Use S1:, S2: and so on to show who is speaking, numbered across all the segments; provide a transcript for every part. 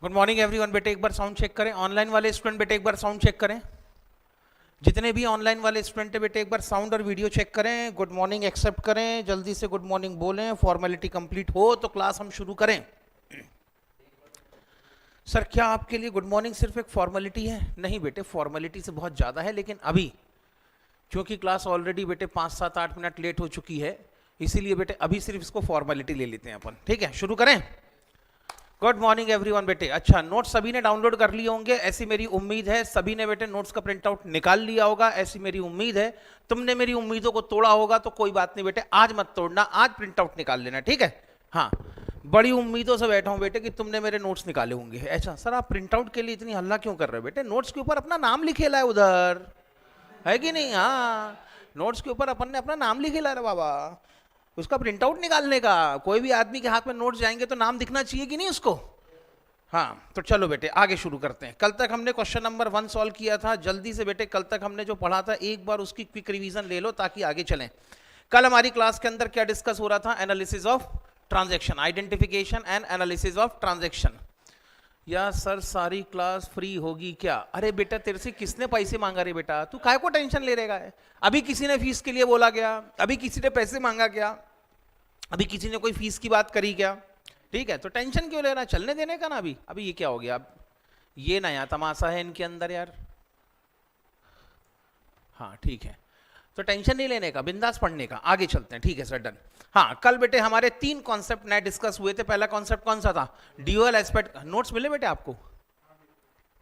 S1: Good morning everyone. बेटे एक बार sound check करें। ऑनलाइन वाले स्टूडेंट बेटे एक बार साउंड चेक करें। जितने भी ऑनलाइन वाले स्टूडेंट है बेटे एक बार साउंड और वीडियो चेक करें। गुड मॉर्निंग एक्सेप्ट करें, जल्दी से गुड मॉर्निंग बोलें। फॉर्मेलिटी कंप्लीट हो तो क्लास हम शुरू करें। सर क्या आपके लिए गुड मॉर्निंग सिर्फ एक फॉर्मेलिटी है? नहीं बेटे, फॉर्मेलिटी से बहुत ज़्यादा है, लेकिन अभी क्योंकि क्लास ऑलरेडी बेटे 5-7-8 मिनट लेट हो चुकी है, इसीलिए बेटे अभी सिर्फ इसको फॉर्मेलिटी ले लेते हैं अपन। ठीक है, शुरू करें। Good morning everyone. बेटे अच्छा, नोट्स सभी ने डाउनलोड कर लिए होंगे ऐसी मेरी उम्मीद है। सभी ने बेटे नोट्स का प्रिंट आउट निकाल लिया होगा ऐसी मेरी उम्मीद है। तुमने मेरी उम्मीदों को तोड़ा होगा तो कोई बात नहीं बेटे, आज मत तोड़ना, आज प्रिंट आउट निकाल लेना। ठीक है, हाँ, बड़ी उम्मीदों से बैठा हूं बेटे कि तुमने मेरे नोट्स निकाले होंगे। अच्छा सर, आप प्रिंट आउट के लिए इतनी हल्ला क्यों कर रहे हो? बेटे नोट्स के ऊपर अपना नाम लिखेला है, उधर है कि नहीं? हाँ, नोट्स के ऊपर अपन ने अपना नाम लिखेला है बाबा। उसका प्रिंट आउट निकालने का, कोई भी आदमी के हाथ में नोट्स जाएंगे तो नाम दिखना चाहिए कि नहीं उसको? हाँ, तो चलो बेटे आगे शुरू करते हैं। कल तक हमने क्वेश्चन नंबर 1 सॉल्व किया था। जल्दी से बेटे कल तक हमने जो पढ़ा था एक बार उसकी क्विक रिवीजन ले लो ताकि आगे चलें। कल हमारी क्लास के अंदर क्या डिस्कस हो रहा था? Analysis of transaction, identification and analysis of transaction. या सर सारी क्लास फ्री होगी क्या? अरे बेटा तेरे से किसने पैसे मांगा रे बेटा? तू काय को टेंशन ले रहेगा है? अभी किसी ने फीस के लिए बोला क्या? अभी किसी ने पैसे मांगा क्या? अभी किसी ने कोई फीस की बात करी क्या? ठीक है, तो टेंशन क्यों ले रहा? चलने देने का ना। अभी ये क्या हो गया? अब ये नया तमाशा है इनके अंदर यार। हाँ ठीक है, तो टेंशन नहीं लेने का, बिंदास पढ़ने का। आगे चलते हैं। ठीक है सर, डन। हाँ, कल बेटे हमारे 3 कॉन्सेप्ट नए डिस्कस हुए थे। पहला कॉन्सेप्ट कौन सा था? Dual aspect. नोट्स मिले बेटे आपको?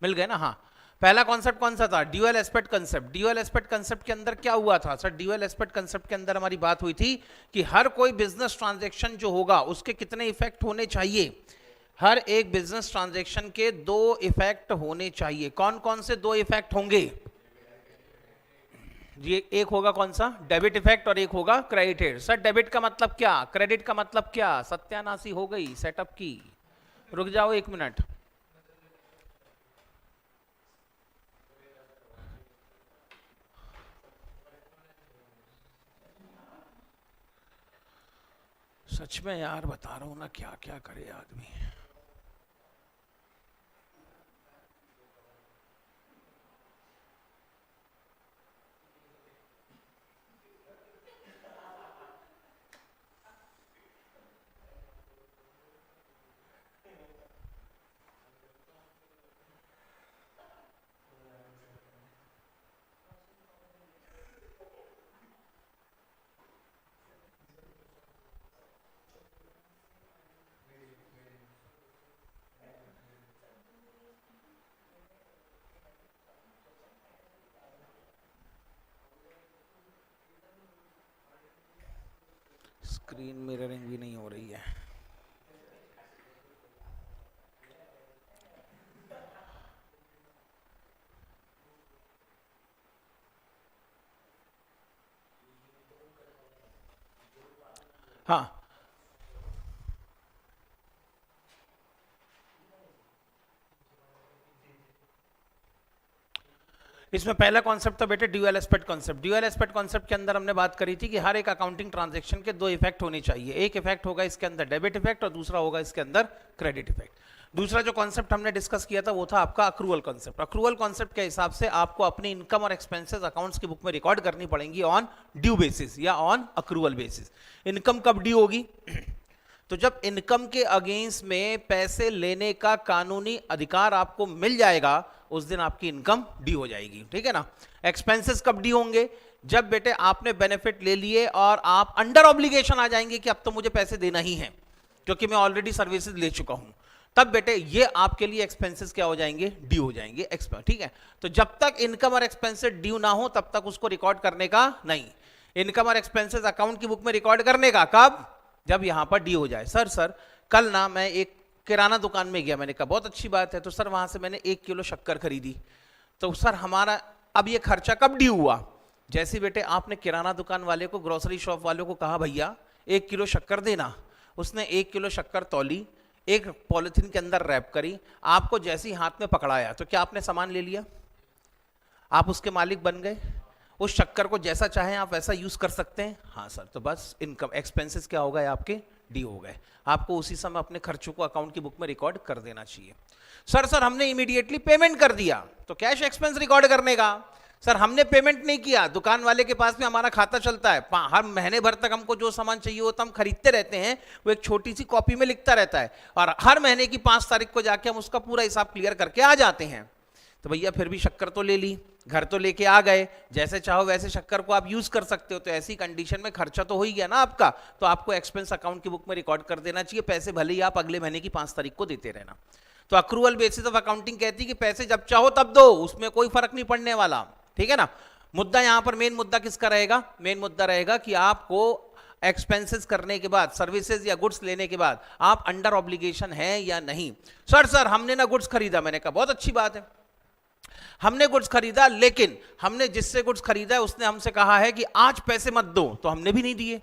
S1: मिल गए ना? हाँ, पहला कॉन्सेप्ट कौन सा था? Dual aspect concept. Dual aspect concept के अंदर क्या हुआ था सर? ड्यूअल एस्पेक्ट कंसेप्ट के अंदर हमारी बात हुई थी कि हर कोई बिजनेस ट्रांजैक्शन जो होगा उसके कितने इफेक्ट होने चाहिए? हर एक बिजनेस ट्रांजैक्शन के 2 इफेक्ट होने चाहिए। कौन कौन से 2 इफेक्ट होंगे? ये एक होगा कौन सा? डेबिट इफेक्ट, और एक होगा क्रेडिट। सर डेबिट का मतलब क्या, क्रेडिट का मतलब क्या? सत्यानाशी हो गई सेटअप की। रुक जाओ 1 मिनट। सच में यार बता रहा हूं ना, क्या क्या करे आदमी। स्क्रीन मिररिंग भी नहीं हो रही है। हाँ, इसमें पहला कॉन्सेप्ट था बेटे dual aspect concept. Dual aspect concept के अंदर हमने बात करी थी कि हर एक अकाउंटिंग ट्रांजैक्शन के 2 इफेक्ट होने चाहिए। एक इफेक्ट होगा इसके अंदर डेबिट इफेक्ट और दूसरा होगा इसके अंदर क्रेडिट इफेक्ट। दूसरा जो कॉन्सेप्ट हमने डिस्कस किया था वो था आपका अक्रूवल कॉन्सेप्ट। अक्रूवल कॉन्सेप्ट के हिसाब से आपको अपनी इनकम और एक्सपेंसेस अकाउंट्स की बुक में रिकॉर्ड करनी पड़ेंगी ऑन ड्यू बेसिस या ऑन अक्रूवल बेसिस। इनकम कब ड्यू होगी? तो जब इनकम के अगेंस्ट में पैसे लेने का कानूनी अधिकार आपको मिल जाएगा उस दिन आपकी इनकम ड्यू हो जाएगी। ठीक है ना? एक्सपेंसेस कब ड्यू होंगे? जब बेटे आपने बेनिफिट ले लिए और आप अंडर ऑब्लिगेशन आ जाएंगे कि अब तो मुझे पैसे देना ही है क्योंकि मैं ऑलरेडी सर्विसेज ले चुका हूं, तब बेटे ये आपके लिए एक्सपेंसेस क्या हो जाएंगे? ड्यू हो जाएंगे। ठीक है, तो जब तक इनकम और एक्सपेंसेस ड्यू ना हो तब तक उसको रिकॉर्ड करने का नहीं। इनकम और एक्सपेंसेस अकाउंट की बुक में रिकॉर्ड करने का कब? जब यहां पर ड्यू हो जाए। सर कल ना मैं एक किराना दुकान में गया, मैंने कहा बहुत अच्छी बात है, तो सर वहां से मैंने 1 किलो शक्कर खरीदी। तो सर हमारा अब ये खर्चा कब ड्यू हुआ? जैसे बेटे आपने किराना दुकान वाले को, ग्रोसरी शॉप वाले को कहा भैया 1 किलो शक्कर देना, उसने 1 किलो शक्कर तौली, एक पॉलिथीन के अंदर रैप करी, आपको जैसे ही हाथ में पकड़ाया तो क्या आपने सामान ले लिया? आप उसके मालिक बन गए। उस शक्कर को जैसा चाहे आप वैसा यूज कर सकते हैं। हाँ सर, तो बस इनकम एक्सपेंसेस क्या होगा आपके? डी हो गए। आपको उसी समय अपने खर्चों को अकाउंट की बुक में रिकॉर्ड कर देना चाहिए। सर हमने इमीडिएटली पेमेंट कर दिया, तो कैश एक्सपेंस रिकॉर्ड करने का। सर हमने पेमेंट नहीं किया, दुकान वाले के पास में हमारा खाता चलता है, हर महीने भर तक हमको जो सामान चाहिए होता हम खरीदते रहते हैं, वो एक छोटी सी कॉपी में लिखता रहता है, और हर महीने की 5 तारीख को जाके हम उसका पूरा हिसाब क्लियर करके आ जाते हैं। तो भैया फिर भी शक्कर तो ले ली, घर तो लेके आ गए, जैसे चाहो वैसे शक्कर को आप यूज कर सकते हो, तो ऐसी कंडीशन में खर्चा तो हो ही गया ना आपका, तो आपको एक्सपेंस अकाउंट की बुक में रिकॉर्ड कर देना चाहिए। पैसे भले ही आप अगले महीने की 5 तारीख को देते रहना। तो अक्रूवल बेसिस ऑफ अकाउंटिंग कहती है कि पैसे जब चाहो तब दो, उसमें कोई फर्क नहीं पड़ने वाला, ठीक है ना। मुद्दा यहां पर मेन मुद्दा किसका रहेगा, मेन मुद्दा रहेगा कि आपको एक्सपेंसेस करने के बाद, सर्विसेज या गुड्स लेने के बाद आप अंडर ऑब्लिगेशन है या नहीं। सर हमने ना गुड्स खरीदा, मैंने कहा बहुत अच्छी बात है, हमने गुड्स खरीदा, लेकिन हमने जिससे गुड्स खरीदा है उसने हमसे कहा है कि आज पैसे मत दो, तो हमने भी नहीं दिए।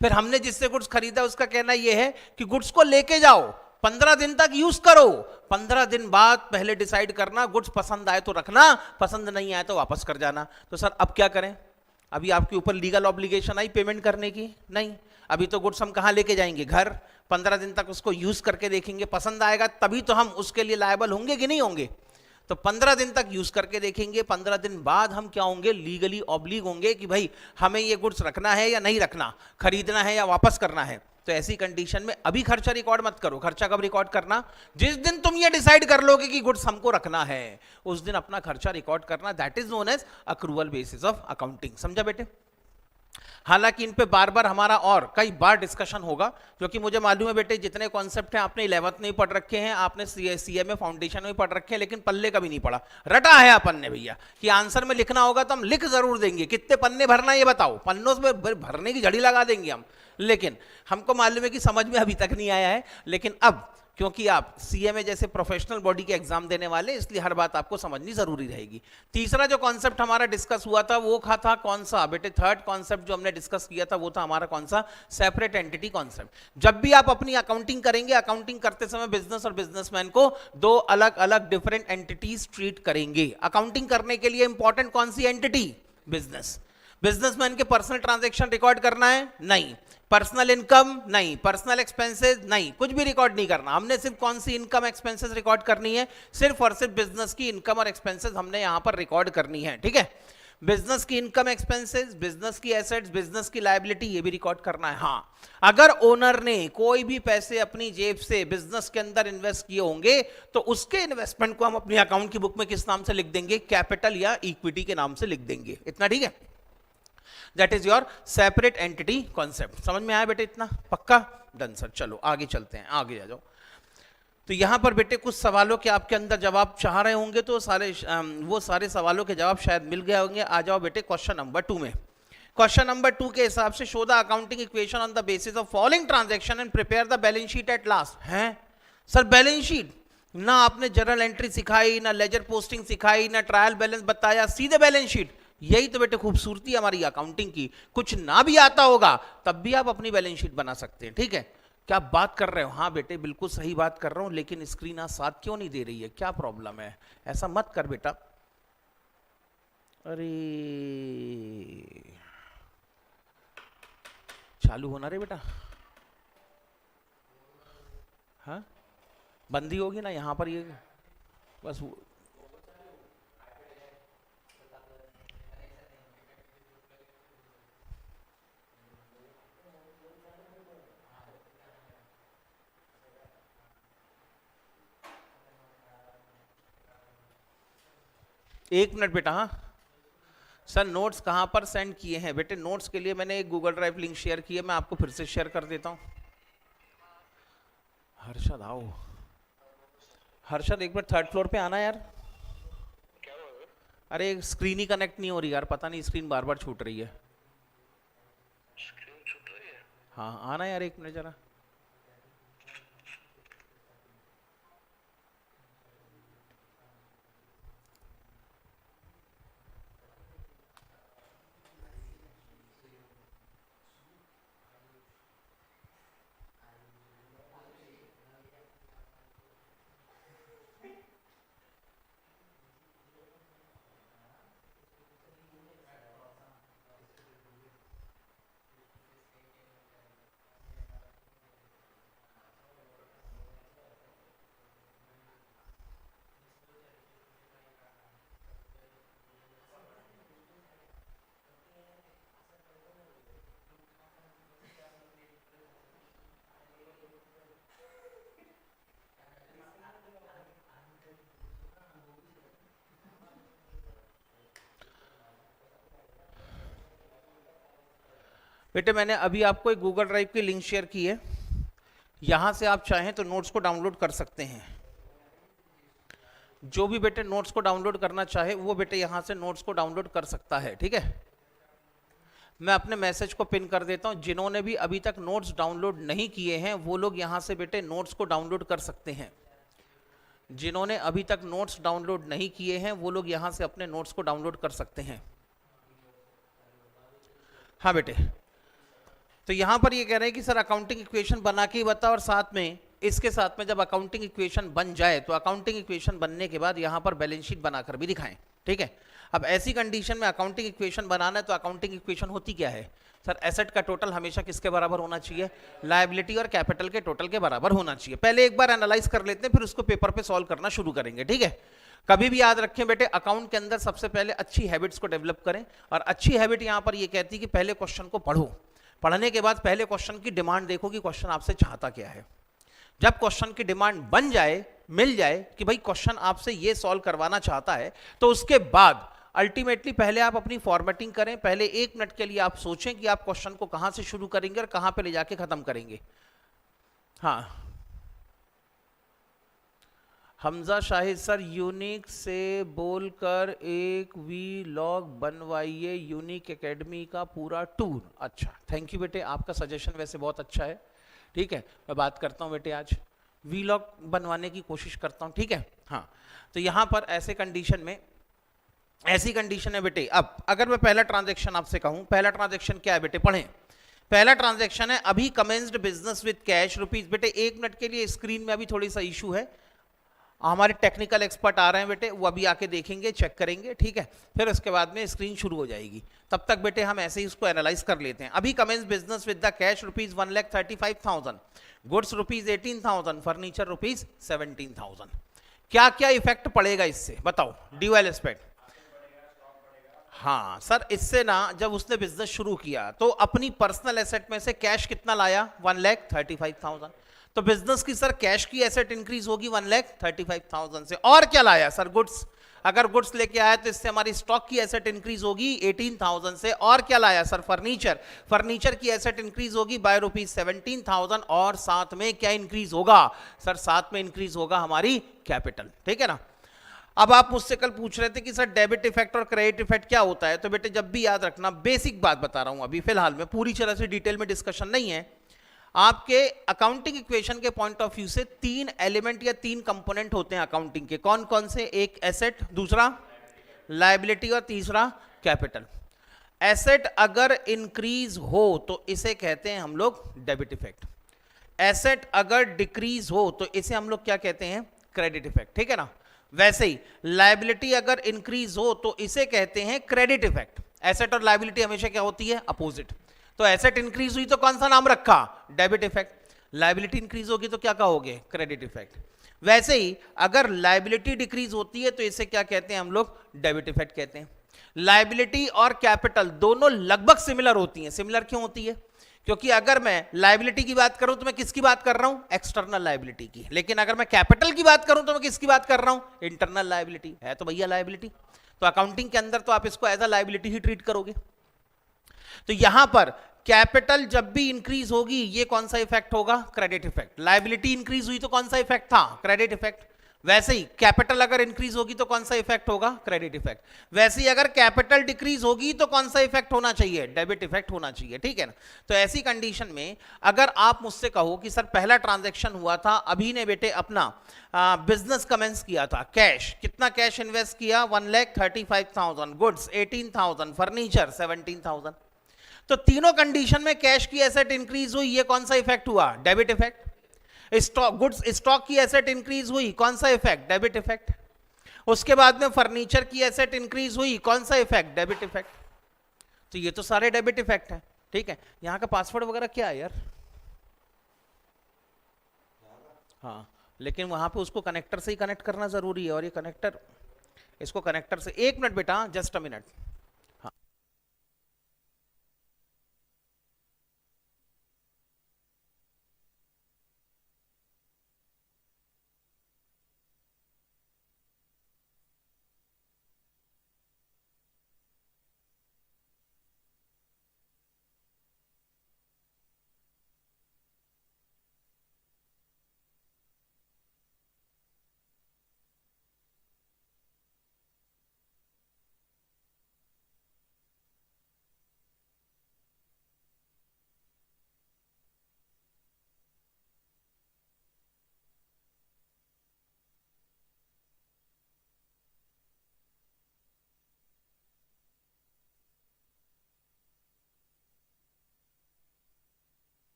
S1: फिर हमने जिससे गुड्स खरीदा उसका कहना यह है कि गुड्स को लेके जाओ, 15 दिन तक यूज करो, 15 दिन बाद पहले डिसाइड करना, गुड्स पसंद आए तो रखना, पसंद नहीं आए तो वापस कर जाना। तो सर अब क्या करें, अभी आपके ऊपर लीगल ऑब्लिगेशन आई पेमेंट करने की नहीं, अभी तो गुड्स हम कहां लेके जाएंगे, घर, 15 दिन तक उसको यूज करके देखेंगे, पसंद आएगा तभी तो हम उसके लिए लायबल होंगे कि नहीं होंगे। तो 15 दिन तक यूज करके देखेंगे, 15 दिन बाद हम क्या होंगे, लीगली ऑब्लिग होंगे कि भाई हमें ये गुड्स रखना है या नहीं रखना, खरीदना है या वापस करना है। तो ऐसी कंडीशन में अभी खर्चा रिकॉर्ड मत करो। खर्चा कब रिकॉर्ड करना, जिस दिन तुम ये डिसाइड कर लोगे कि गुड्स हमको रखना है, उस दिन अपना खर्चा रिकॉर्ड करना। That is known as accrual basis of accounting. समझा बेटे। हालांकि इन पे बार बार हमारा और कई बार डिस्कशन होगा, क्योंकि मुझे मालूम है बेटे जितने कॉन्सेप्ट हैं आपने 11th में ही पढ़ रखे हैं, आपने सीएमए फाउंडेशन में भी पढ़ रखे हैं, लेकिन पल्ले कभी नहीं पढ़ा। रटा है अपन ने भैया कि आंसर में लिखना होगा तो हम लिख जरूर देंगे, कितने पन्ने भरना ये बताओ, पन्नों में भरने की झड़ी लगा देंगे हम, लेकिन हमको मालूम है कि समझ में अभी तक नहीं आया है। लेकिन अब क्योंकि आप सीएमए जैसे प्रोफेशनल बॉडी के एग्जाम देने वाले, इसलिए हर बात आपको समझनी जरूरी रहेगी। तीसरा जो कॉन्सेप्ट हमारा डिस्कस हुआ था वो था कौन सा बेटे, थर्ड कॉन्सेप्ट जो हमने डिस्कस किया था वो था हमारा कौन सा, सेपरेट एंटिटी कॉन्सेप्ट। जब भी आप अपनी अकाउंटिंग करेंगे, अकाउंटिंग करते समय बिजनेस और बिजनेसमैन को दो अलग अलग डिफरेंट एंटिटीज ट्रीट करेंगे। अकाउंटिंग करने के लिए इंपॉर्टेंट कौन सी एंटिटी, बिजनेस। बिजनेसमैन के पर्सनल ट्रांजैक्शन रिकॉर्ड करना है नहीं, पर्सनल इनकम नहीं, पर्सनल एक्सपेंसेस नहीं, कुछ भी रिकॉर्ड नहीं करना। हमने सिर्फ कौन सी इनकम एक्सपेंसेस रिकॉर्ड करनी है, सिर्फ और सिर्फ बिजनेस की इनकम और एक्सपेंसेस हमने यहां पर रिकॉर्ड करनी है, ठीक है। बिजनेस की इनकम एक्सपेंसेस, बिजनेस की एसेट्स, बिजनेस की लायबिलिटी, ये भी रिकॉर्ड करना है। हाँ, अगर ओनर ने कोई भी पैसे अपनी जेब से बिजनेस के अंदर इन्वेस्ट किए होंगे तो उसके इन्वेस्टमेंट को हम अपनी अकाउंट की बुक में किस नाम से लिख देंगे, कैपिटल या इक्विटी के नाम से लिख देंगे। इतना ठीक है। That is your separate entity concept. समझ में आया बेटे इतना, पक्का, डन सर। चलो आगे चलते हैं, आगे आ जाओ। तो यहां पर बेटे कुछ सवालों के आपके अंदर जवाब चाह रहे होंगे, तो वो सारे सवालों के जवाब शायद मिल गए होंगे। आ जाओ बेटे क्वेश्चन नंबर 2 में। क्वेश्चन नंबर 2 के हिसाब से, show the accounting equation on the basis of following transaction and prepare the balance sheet at last. हैं सर बैलेंस शीट ना आपने जर्नल एंट्री सिखाई, ना लेजर पोस्टिंग सिखाई, ना ट्रायल बैलेंस बताया, सीधे बैलेंस शीट। यही तो बेटे खूबसूरती हमारी अकाउंटिंग की। कुछ ना भी आता होगा तब भी आप अपनी बैलेंस शीट बना सकते हैं, ठीक है। क्या बात कर रहे हो, हाँ बेटे बिल्कुल सही बात कर रहा हूं, लेकिन स्क्रीन आज साथ क्यों नहीं दे रही है, क्या प्रॉब्लम है, ऐसा मत कर बेटा। अरे चालू होना रे बेटा, हाँ बंदी होगी ना यहां पर, ये बस एक मिनट बेटा। हाँ सर नोट्स कहाँ पर सेंड किए हैं बेटे, नोट्स के लिए मैंने एक गूगल ड्राइव लिंक शेयर की है, मैं आपको फिर से शेयर कर देता हूँ। हर्षद आओ, हर्षद एक बार 3rd फ्लोर पे आना यार। अरे स्क्रीन ही कनेक्ट नहीं हो रही यार, पता नहीं स्क्रीन बार बार छूट रही है।
S2: स्क्रीन छूट रही है?
S1: हाँ आना यार, एक मिनट जरा। बेटे मैंने अभी आपको एक गूगल ड्राइव की लिंक शेयर की है, यहां से आप चाहें तो नोट्स को डाउनलोड कर सकते हैं। जो भी बेटे नोट्स को डाउनलोड करना चाहे वो बेटे यहां से नोट्स को डाउनलोड कर सकता है, ठीक है। मैं अपने मैसेज को पिन कर देता हूं, जिन्होंने भी अभी तक नोट्स डाउनलोड नहीं किए हैं वो लोग यहां से बेटे नोट्स को डाउनलोड कर सकते हैं। जिन्होंने अभी तक नोट्स डाउनलोड नहीं किए हैं वो लोग यहां से अपने नोट्स को डाउनलोड कर सकते हैं। हाँ बेटे, तो यहां पर ये कह रहे हैं कि सर अकाउंटिंग इक्वेशन बना के ही बता, और साथ में इसके साथ में जब अकाउंटिंग इक्वेशन बन जाए तो अकाउंटिंग इक्वेशन बनने के बाद यहां पर बैलेंस शीट बनाकर भी दिखाएं, ठीक है। अब ऐसी कंडीशन में अकाउंटिंग इक्वेशन बनाना है तो अकाउंटिंग इक्वेशन होती क्या है सर? एसेट का टोटल हमेशा किसके बराबर होना चाहिए? लायबिलिटी और कैपिटल के टोटल के बराबर होना चाहिए। पहले एक बार एनालाइज कर लेते हैं, फिर उसको पेपर पे सॉल्व करना शुरू करेंगे, ठीक है। कभी भी याद रखें बेटे, अकाउंट के अंदर सबसे पहले अच्छी हैबिट्स को डेवलप करें, और अच्छी हैबिट यहां पर ये कहती है कि पहले क्वेश्चन को पढ़ो, पढ़ने के बाद पहले क्वेश्चन की डिमांड देखो कि क्वेश्चन आपसे चाहता क्या है। जब क्वेश्चन की डिमांड बन जाए, मिल जाए कि भाई क्वेश्चन आपसे ये सॉल्व करवाना चाहता है, तो उसके बाद अल्टीमेटली पहले आप अपनी फॉर्मेटिंग करें। पहले 1 मिनट के लिए आप सोचें कि आप क्वेश्चन को कहां से शुरू करेंगे और कहां पे ले जाके खत्म करेंगे। हाँ हमजा शाहिद सर, यूनिक से बोलकर एक वीलॉग बनवाइए, यूनिक एकेडमी का पूरा टूर। अच्छा, थैंक यू बेटे, आपका सजेशन वैसे बहुत अच्छा है, ठीक है। मैं बात करता हूं बेटे, आज वीलॉग बनवाने की कोशिश करता हूं, ठीक है। हाँ, तो यहां पर ऐसे कंडीशन में, ऐसी कंडीशन है बेटे, अब अगर मैं पहला ट्रांजैक्शन आपसे कहूं, पहला ट्रांजैक्शन क्या है बेटे, पढ़ें। पहला ट्रांजैक्शन है अभी commenced business with cash rupees. बेटे 1 मिनट के लिए स्क्रीन में अभी थोड़ी सा इशू है, हमारे टेक्निकल एक्सपर्ट आ रहे हैं बेटे, वो अभी आके देखेंगे, चेक करेंगे, ठीक है। फिर उसके बाद में स्क्रीन शुरू हो जाएगी, तब तक बेटे हम ऐसे ही उसको एनालाइज कर लेते हैं। अभी commences business with the cash rupees 1,35,000, goods rupees 18,000, furniture rupees 17,000। क्या क्या इफेक्ट पड़ेगा इससे बताओ? Dual aspect. हाँ सर, इससे ना जब उसने बिजनेस शुरू किया तो अपनी पर्सनल एसेट में से कैश कितना लाया? 1,35,000। तो बिजनेस की सर कैश की एसेट इंक्रीज होगी 1,35,000 से। और क्या लाया सर? गुड्स। अगर गुड्स लेके आया तो इससे हमारी स्टॉक की एसेट इंक्रीज होगी 18,000 से। और क्या लाया सर? फर्नीचर। फर्नीचर की एसेट इंक्रीज होगी बाय रुपीज 17,000। और साथ में क्या इंक्रीज होगा सर? साथ में इंक्रीज होगा हमारी कैपिटल, ठीक है ना। अब आप मुझसे कल पूछ रहे थे कि सर डेबिट इफेक्ट और क्रेडिट इफेक्ट क्या होता है, तो बेटे जब भी याद रखना, बेसिक बात बता रहा हूं अभी फिलहाल में, पूरी तरह से डिटेल में डिस्कशन नहीं है। आपके अकाउंटिंग इक्वेशन के पॉइंट ऑफ व्यू से 3 एलिमेंट या 3 कंपोनेंट होते हैं अकाउंटिंग के। कौन कौन से? एक एसेट, दूसरा लायबिलिटी और तीसरा कैपिटल। एसेट अगर इंक्रीज हो तो इसे कहते हैं हम लोग डेबिट इफेक्ट। एसेट अगर डिक्रीज हो तो इसे हम लोग क्या कहते हैं? क्रेडिट इफेक्ट, ठीक है ना। वैसे ही लायबिलिटी अगर इंक्रीज हो तो इसे कहते हैं क्रेडिट इफेक्ट। एसेट और लायबिलिटी हमेशा क्या होती है? अपोजिट। तो एसेट इंक्रीज हुई तो कौन सा नाम रखा? Debit effect. लायबिलिटी इंक्रीज होगी तो क्या कहोगे? Credit effect. वैसे ही अगर लायबिलिटी डिक्रीज होती है तो इसे क्या कहते हैं हम लोग? डेबिट इफेक्ट कहते हैं। लायबिलिटी और कैपिटल दोनों लगभग सिमिलर होती हैं। सिमिलर क्यों होती है? क्योंकि अगर मैं लायबिलिटी की बात करूं तो मैं किसकी बात कर रहा हूं? एक्सटर्नल लायबिलिटी की। लेकिन अगर मैं कैपिटल की बात करूं तो मैं किसकी बात कर रहा हूं? Internal liability. है तो भैया लायबिलिटी, तो अकाउंटिंग के अंदर तो आप इसको एज अ लायबिलिटी ही ट्रीट करोगे। तो यहां पर कैपिटल जब भी इंक्रीज होगी ये कौन सा इफेक्ट होगा? Credit effect. लायबिलिटी इंक्रीज हुई तो कौन सा इफेक्ट था? Credit effect. वैसे ही कैपिटल अगर इंक्रीज होगी तो कौन सा इफेक्ट होगा? Credit effect. वैसे ही अगर कैपिटल डिक्रीज होगी तो कौन सा इफेक्ट होना चाहिए? डेबिट इफेक्ट होना चाहिए, ठीक है ना। तो ऐसी कंडीशन में अगर आप मुझसे कहो कि सर पहला ट्रांजैक्शन हुआ था, अभी ने बेटे अपना बिजनेस कमेंस किया था, कैश, कितना कैश इन्वेस्ट किया? 1,35,000, गुड्स 18,000, फर्नीचर 17,000। तो तीनों कंडीशन में कैश की एसेट इंक्रीज हुई, ये कौन सा इफेक्ट हुआ? Debit effect. Stock, goods stock की एसेट इंक्रीज हुई, कौन सा इफेक्ट? Debit effect. उसके बाद में फर्नीचर की एसेट इंक्रीज हुई, कौन सा इफेक्ट? Debit effect. तो ये तो सारे डेबिट इफेक्ट हैं, ठीक है। यहां का पासवर्ड वगैरह क्या है यार? हाँ, लेकिन वहां पे उसको कनेक्टर से ही कनेक्ट करना जरूरी है, और ये कनेक्टर, इसको कनेक्टर से, 1 मिनट बेटा, जस्ट अ मिनट।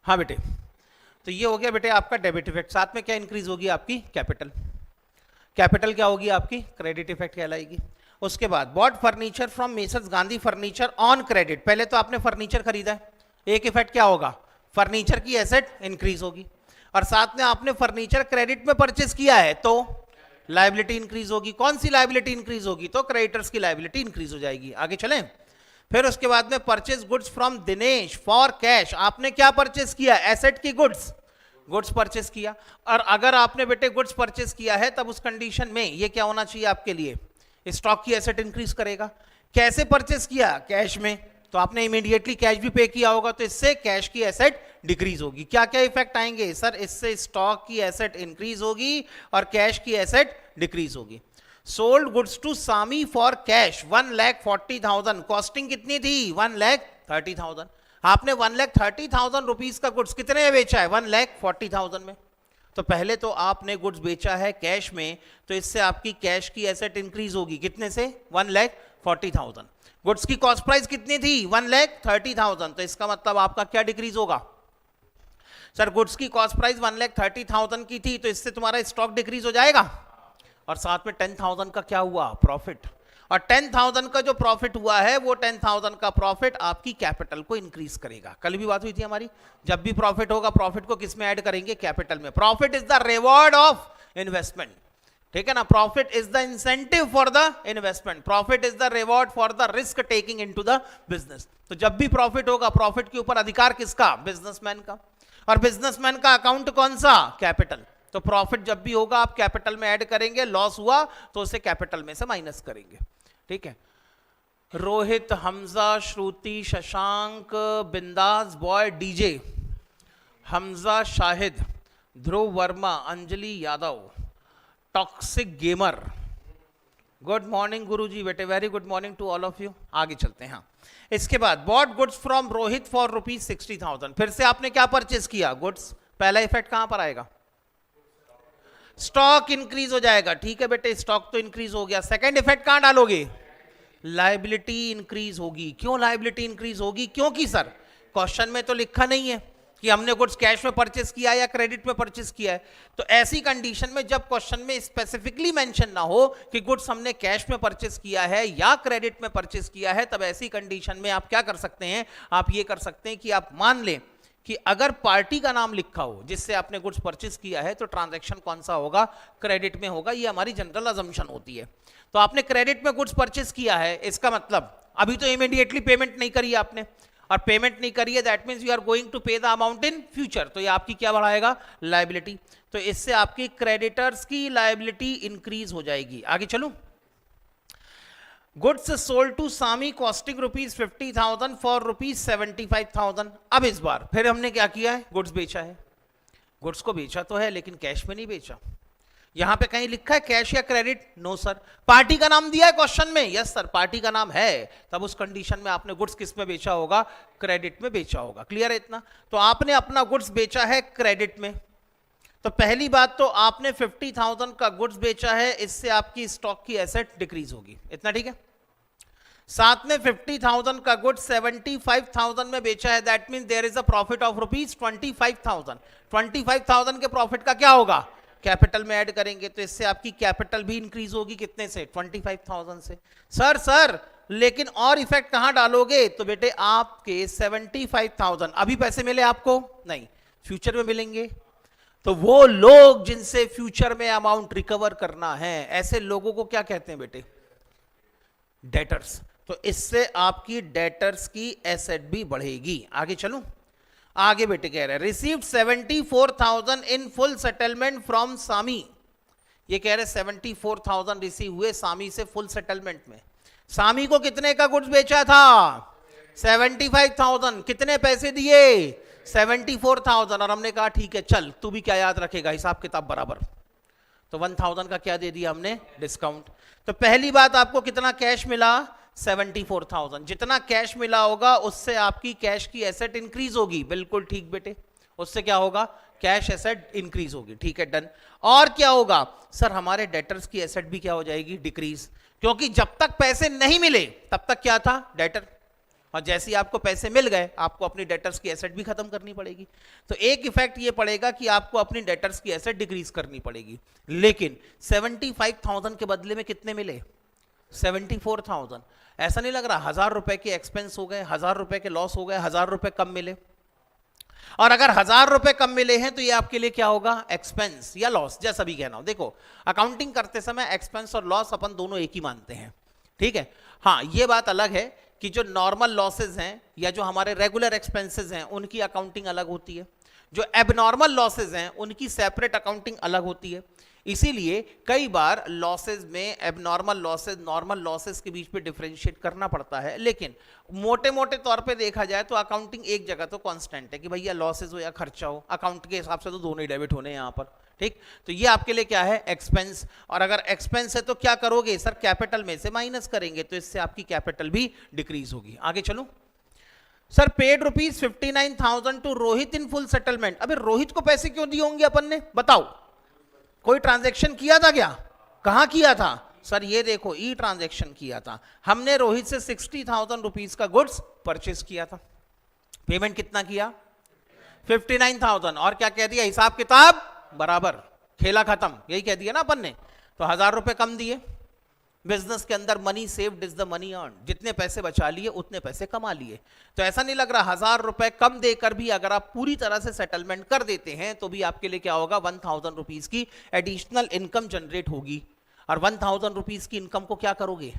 S1: हाँ बेटे, तो ये हो गया बेटे आपका डेबिट इफेक्ट। साथ में क्या इंक्रीज होगी आपकी कैपिटल, कैपिटल क्या होगी आपकी क्रेडिट इफेक्ट कहलाएगी। उसके बाद bought furniture from messrs Gandhi furniture on credit, पहले तो आपने फर्नीचर खरीदा है, एक इफेक्ट क्या होगा, फर्नीचर की एसेट इंक्रीज होगी, और साथ में आपने फर्नीचर क्रेडिट में परचेस किया है तो लायबिलिटी इंक्रीज होगी। कौन सी लायबिलिटी इंक्रीज होगी, तो क्रेडिटर्स की लायबिलिटी इंक्रीज हो जाएगी। आगे चलें, फिर उसके बाद में purchase goods from Dinesh for cash, आपने क्या परचेस किया, एसेट की गुड्स, गुड्स परचेस किया। और अगर आपने बेटे गुड्स परचेस किया है तब उस कंडीशन में ये क्या होना चाहिए आपके लिए, स्टॉक की एसेट इंक्रीज करेगा। कैसे परचेस किया, कैश में, तो आपने इमीडिएटली कैश भी पे किया होगा, तो इससे कैश की एसेट डिक्रीज होगी। क्या क्या इफेक्ट आएंगे सर, इससे स्टॉक की एसेट इंक्रीज होगी और कैश की एसेट डिक्रीज होगी। Sold goods to Sami for cash 1,40,000, costing कितनी थी 1,30,000, आपने 1,30,000 रुपीज का गुड्स कितने में बेचा है 1,40,000 में। तो पहले तो आपने गुड्स बेचा है कैश में, तो इससे आपकी कैश की एसेट इंक्रीज होगी कितने से 1,40,000। गुड्स की कॉस्ट प्राइस कितनी थी 1,30,000, तो इसका मतलब आपका क्या डिक्रीज होगा सर, गुड्स की कॉस्ट प्राइस 1,30,000 की थी, तो इससे तुम्हारा स्टॉक डिक्रीज हो जाएगा, और साथ में 10,000 का क्या हुआ प्रॉफिट, और 10,000 का जो प्रॉफिट हुआ है वो 10,000 का प्रॉफिट आपकी कैपिटल को इंक्रीज करेगा। कल भी बात हुई थी हमारी, जब भी प्रॉफिट होगा प्रॉफिट को किस में ऐड करेंगे, कैपिटल में। Profit is the reward of investment, ठीक है ना, profit is the incentive for the investment, profit is the reward for the risk taking into the business. तो जब भी प्रॉफिट होगा, प्रॉफिट के ऊपर अधिकार किसका, बिजनेसमैन का, और बिजनेसमैन का अकाउंट कौन सा, कैपिटल। तो प्रॉफिट जब भी होगा आप कैपिटल में ऐड करेंगे, लॉस हुआ तो उसे कैपिटल में से माइनस करेंगे, ठीक है। Rohit, Hamza, Shruti, Shashank, Bindaas boy, DJ, Hamza, Shahid, Dhruv Verma, Anjali Yadav, toxic gamer, good morning Guruji बेटे, very good morning to all of you. आगे चलते हैं। हाँ, इसके बाद bought goods from Rohit for ₹60,000, फिर से आपने क्या परचेस किया, गुड्स। पहला इफेक्ट कहां पर आएगा, स्टॉक इंक्रीज हो जाएगा, ठीक है बेटे, स्टॉक तो इंक्रीज हो गया। सेकंड इफेक्ट कहां डालोगे, लायबिलिटी इंक्रीज होगी। क्यों लायबिलिटी इंक्रीज होगी, क्योंकि सर क्वेश्चन में तो लिखा नहीं है कि हमने गुड्स कैश में परचेस किया या क्रेडिट में परचेस किया है। तो ऐसी कंडीशन में जब क्वेश्चन में स्पेसिफिकली मेंशन ना हो कि गुड्स हमने कैश में परचेस किया है या क्रेडिट में परचेस किया है, तब ऐसी कंडीशन में आप क्या कर सकते हैं, आप ये कर सकते हैं कि आप मान लें कि अगर पार्टी का नाम लिखा हो जिससे आपने गुड्स परचेस किया है, तो ट्रांजैक्शन कौन सा होगा, क्रेडिट में होगा। ये हमारी जनरल अजम्पशन होती है। तो आपने क्रेडिट में गुड्स परचेस किया है, इसका मतलब अभी तो इमीडिएटली पेमेंट नहीं करी आपने, और पेमेंट नहीं करी है, that means you are going to pay the amount in future, तो ये आपकी क्या बढ़ाएगा, लायबिलिटी। तो इससे आपकी क्रेडिटर्स की लायबिलिटी इंक्रीज हो जाएगी। आगे चलूं, goods sold to Sami costing ₹50,000 for ₹75,000। अब इस बार फिर हमने क्या किया है, गुड्स बेचा है, गुड्स को बेचा तो है लेकिन कैश में नहीं बेचा। यहां पे कहीं लिखा है कैश या क्रेडिट, नो सर। पार्टी का नाम दिया है क्वेश्चन में, यस सर पार्टी का नाम है, तब उस कंडीशन में आपने गुड्स किस में बेचा होगा, क्रेडिट में बेचा होगा। क्लियर है इतना। तो आपने अपना गुड्स बेचा है क्रेडिट में, तो पहली बात तो आपने 50,000 का गुड्स बेचा है, इससे आपकी स्टॉक की एसेट डिक्रीज होगी, इतना ठीक है। साथ में 50,000 का गुड्स 75,000 में बेचा है, that means there is a profit of ₹25,000। 25,000 के प्रॉफिट का क्या होगा, कैपिटल में ऐड करेंगे, तो इससे आपकी कैपिटल भी इंक्रीज होगी कितने से, 25,000 से। सर लेकिन और इफेक्ट कहां डालोगे, तो बेटे आपके 75,000 अभी पैसे मिले आपको नहीं, फ्यूचर में मिलेंगे। तो वो लोग जिनसे फ्यूचर में अमाउंट रिकवर करना है, ऐसे लोगों को क्या कहते हैं बेटे, डेटर्स। तो इससे आपकी डेटर्स की एसेट भी बढ़ेगी। आगे चलूं, आगे बेटे कह रहे हैं received 74,000 in full settlement from Sami. ये कह रहे 74,000 रिसीव हुए सामी से फुल सेटलमेंट में। सामी को कितने का गुड्स बेचा था, 75,000। कितने पैसे दिए, 74,000, और हमने कहा ठीक है चल तू भी क्या याद रखेगा, हिसाब किताब बराबर। तो 1,000 का क्या दे दिया हमने, डिस्काउंट। तो पहली बात आपको कितना कैश मिला, 74,000। जितना कैश मिला होगा उससे आपकी कैश की एसेट इंक्रीज होगी, बिल्कुल ठीक बेटे, उससे क्या होगा, कैश एसेट इंक्रीज होगी, ठीक है डन। और क्या होगा सर, हमारे डेटर्स की एसेट भी क्या हो जाएगी, डिक्रीज, क्योंकि जब तक पैसे नहीं मिले तब तक क्या था, डेटर। और जैसे ही आपको पैसे मिल गए आपको अपनी डेटर्स की एसेट भी खत्म करनी पड़ेगी। तो एक इफेक्ट ये पड़ेगा कि आपको अपनी डेटर्स की एसेट डिक्रीज करनी पड़ेगी। लेकिन 75,000 के बदले में कितने मिले? 74,000। ऐसा नहीं लग रहा 1,000 रुपए के एक्सपेंस हो गए, 1,000 रुपए के लॉस हो गए, 1,000 रुपए कम मिले। और अगर 1,000 रुपए कम मिले हैं तो ये आपके लिए क्या होगा? एक्सपेंस या लॉस, जैसा भी कहना हो। देखो अकाउंटिंग करते समय एक्सपेंस और लॉस अपन दोनों एक ही मानते हैं, ठीक है। हाँ ये बात अलग है कि जो नॉर्मल लॉसेज हैं या जो हमारे रेगुलर एक्सपेंसेस हैं उनकी अकाउंटिंग अलग होती है, जो एबनॉर्मल लॉसेज हैं उनकी सेपरेट अकाउंटिंग अलग होती है। इसीलिए कई बार लॉसेज में एबनॉर्मल लॉसेज नॉर्मल लॉसेज के बीच में डिफरेंशिएट करना पड़ता है। लेकिन मोटे मोटे तौर पे देखा जाए तो अकाउंटिंग एक जगह तो कांस्टेंट है कि भैया लॉसेज हो या खर्चा हो, अकाउंट के हिसाब से तो दोनों ही डेबिट होने हैं यहाँ पर, ठीक। तो ये आपके लिए क्या है? एक्सपेंस। और अगर एक्सपेंस है तो क्या करोगे सर? कैपिटल में से माइनस करेंगे, तो इससे आपकी कैपिटल भी डिक्रीज होगी। आगे चलो sir, paid ₹59,000 to Rohit in full settlement. अबे रोहित को पैसे क्यों दिए होंगे अपन ने? बताओ, कोई ट्रांजैक्शन किया था क्या? कहां किया था सर? ये देखो ई ट्रांजैक्शन किया था हमने, रोहित से 60,000 रुपीज का गुड्स परचेस किया था। पेमेंट कितना किया? 59,000। और क्या कह दिया? हिसाब किताब बराबर, खेला खत्म, यही कह दिया ना अपन ने। तो 1,000 रुपए कम दिए। बिजनेस के अंदर money saved is the money earn, जितने पैसे बचा लिए उतने पैसे कमा लिए। तो ऐसा नहीं लग रहा 1,000 रुपए कम देकर भी अगर आप पूरी तरह से सेटलमेंट कर देते हैं तो भी आपके लिए क्या होगा? 1,000 रुपीज की एडिशनल इनकम जनरेट होगी। और 1,000 रुपीज की इनकम को क्या करोगे?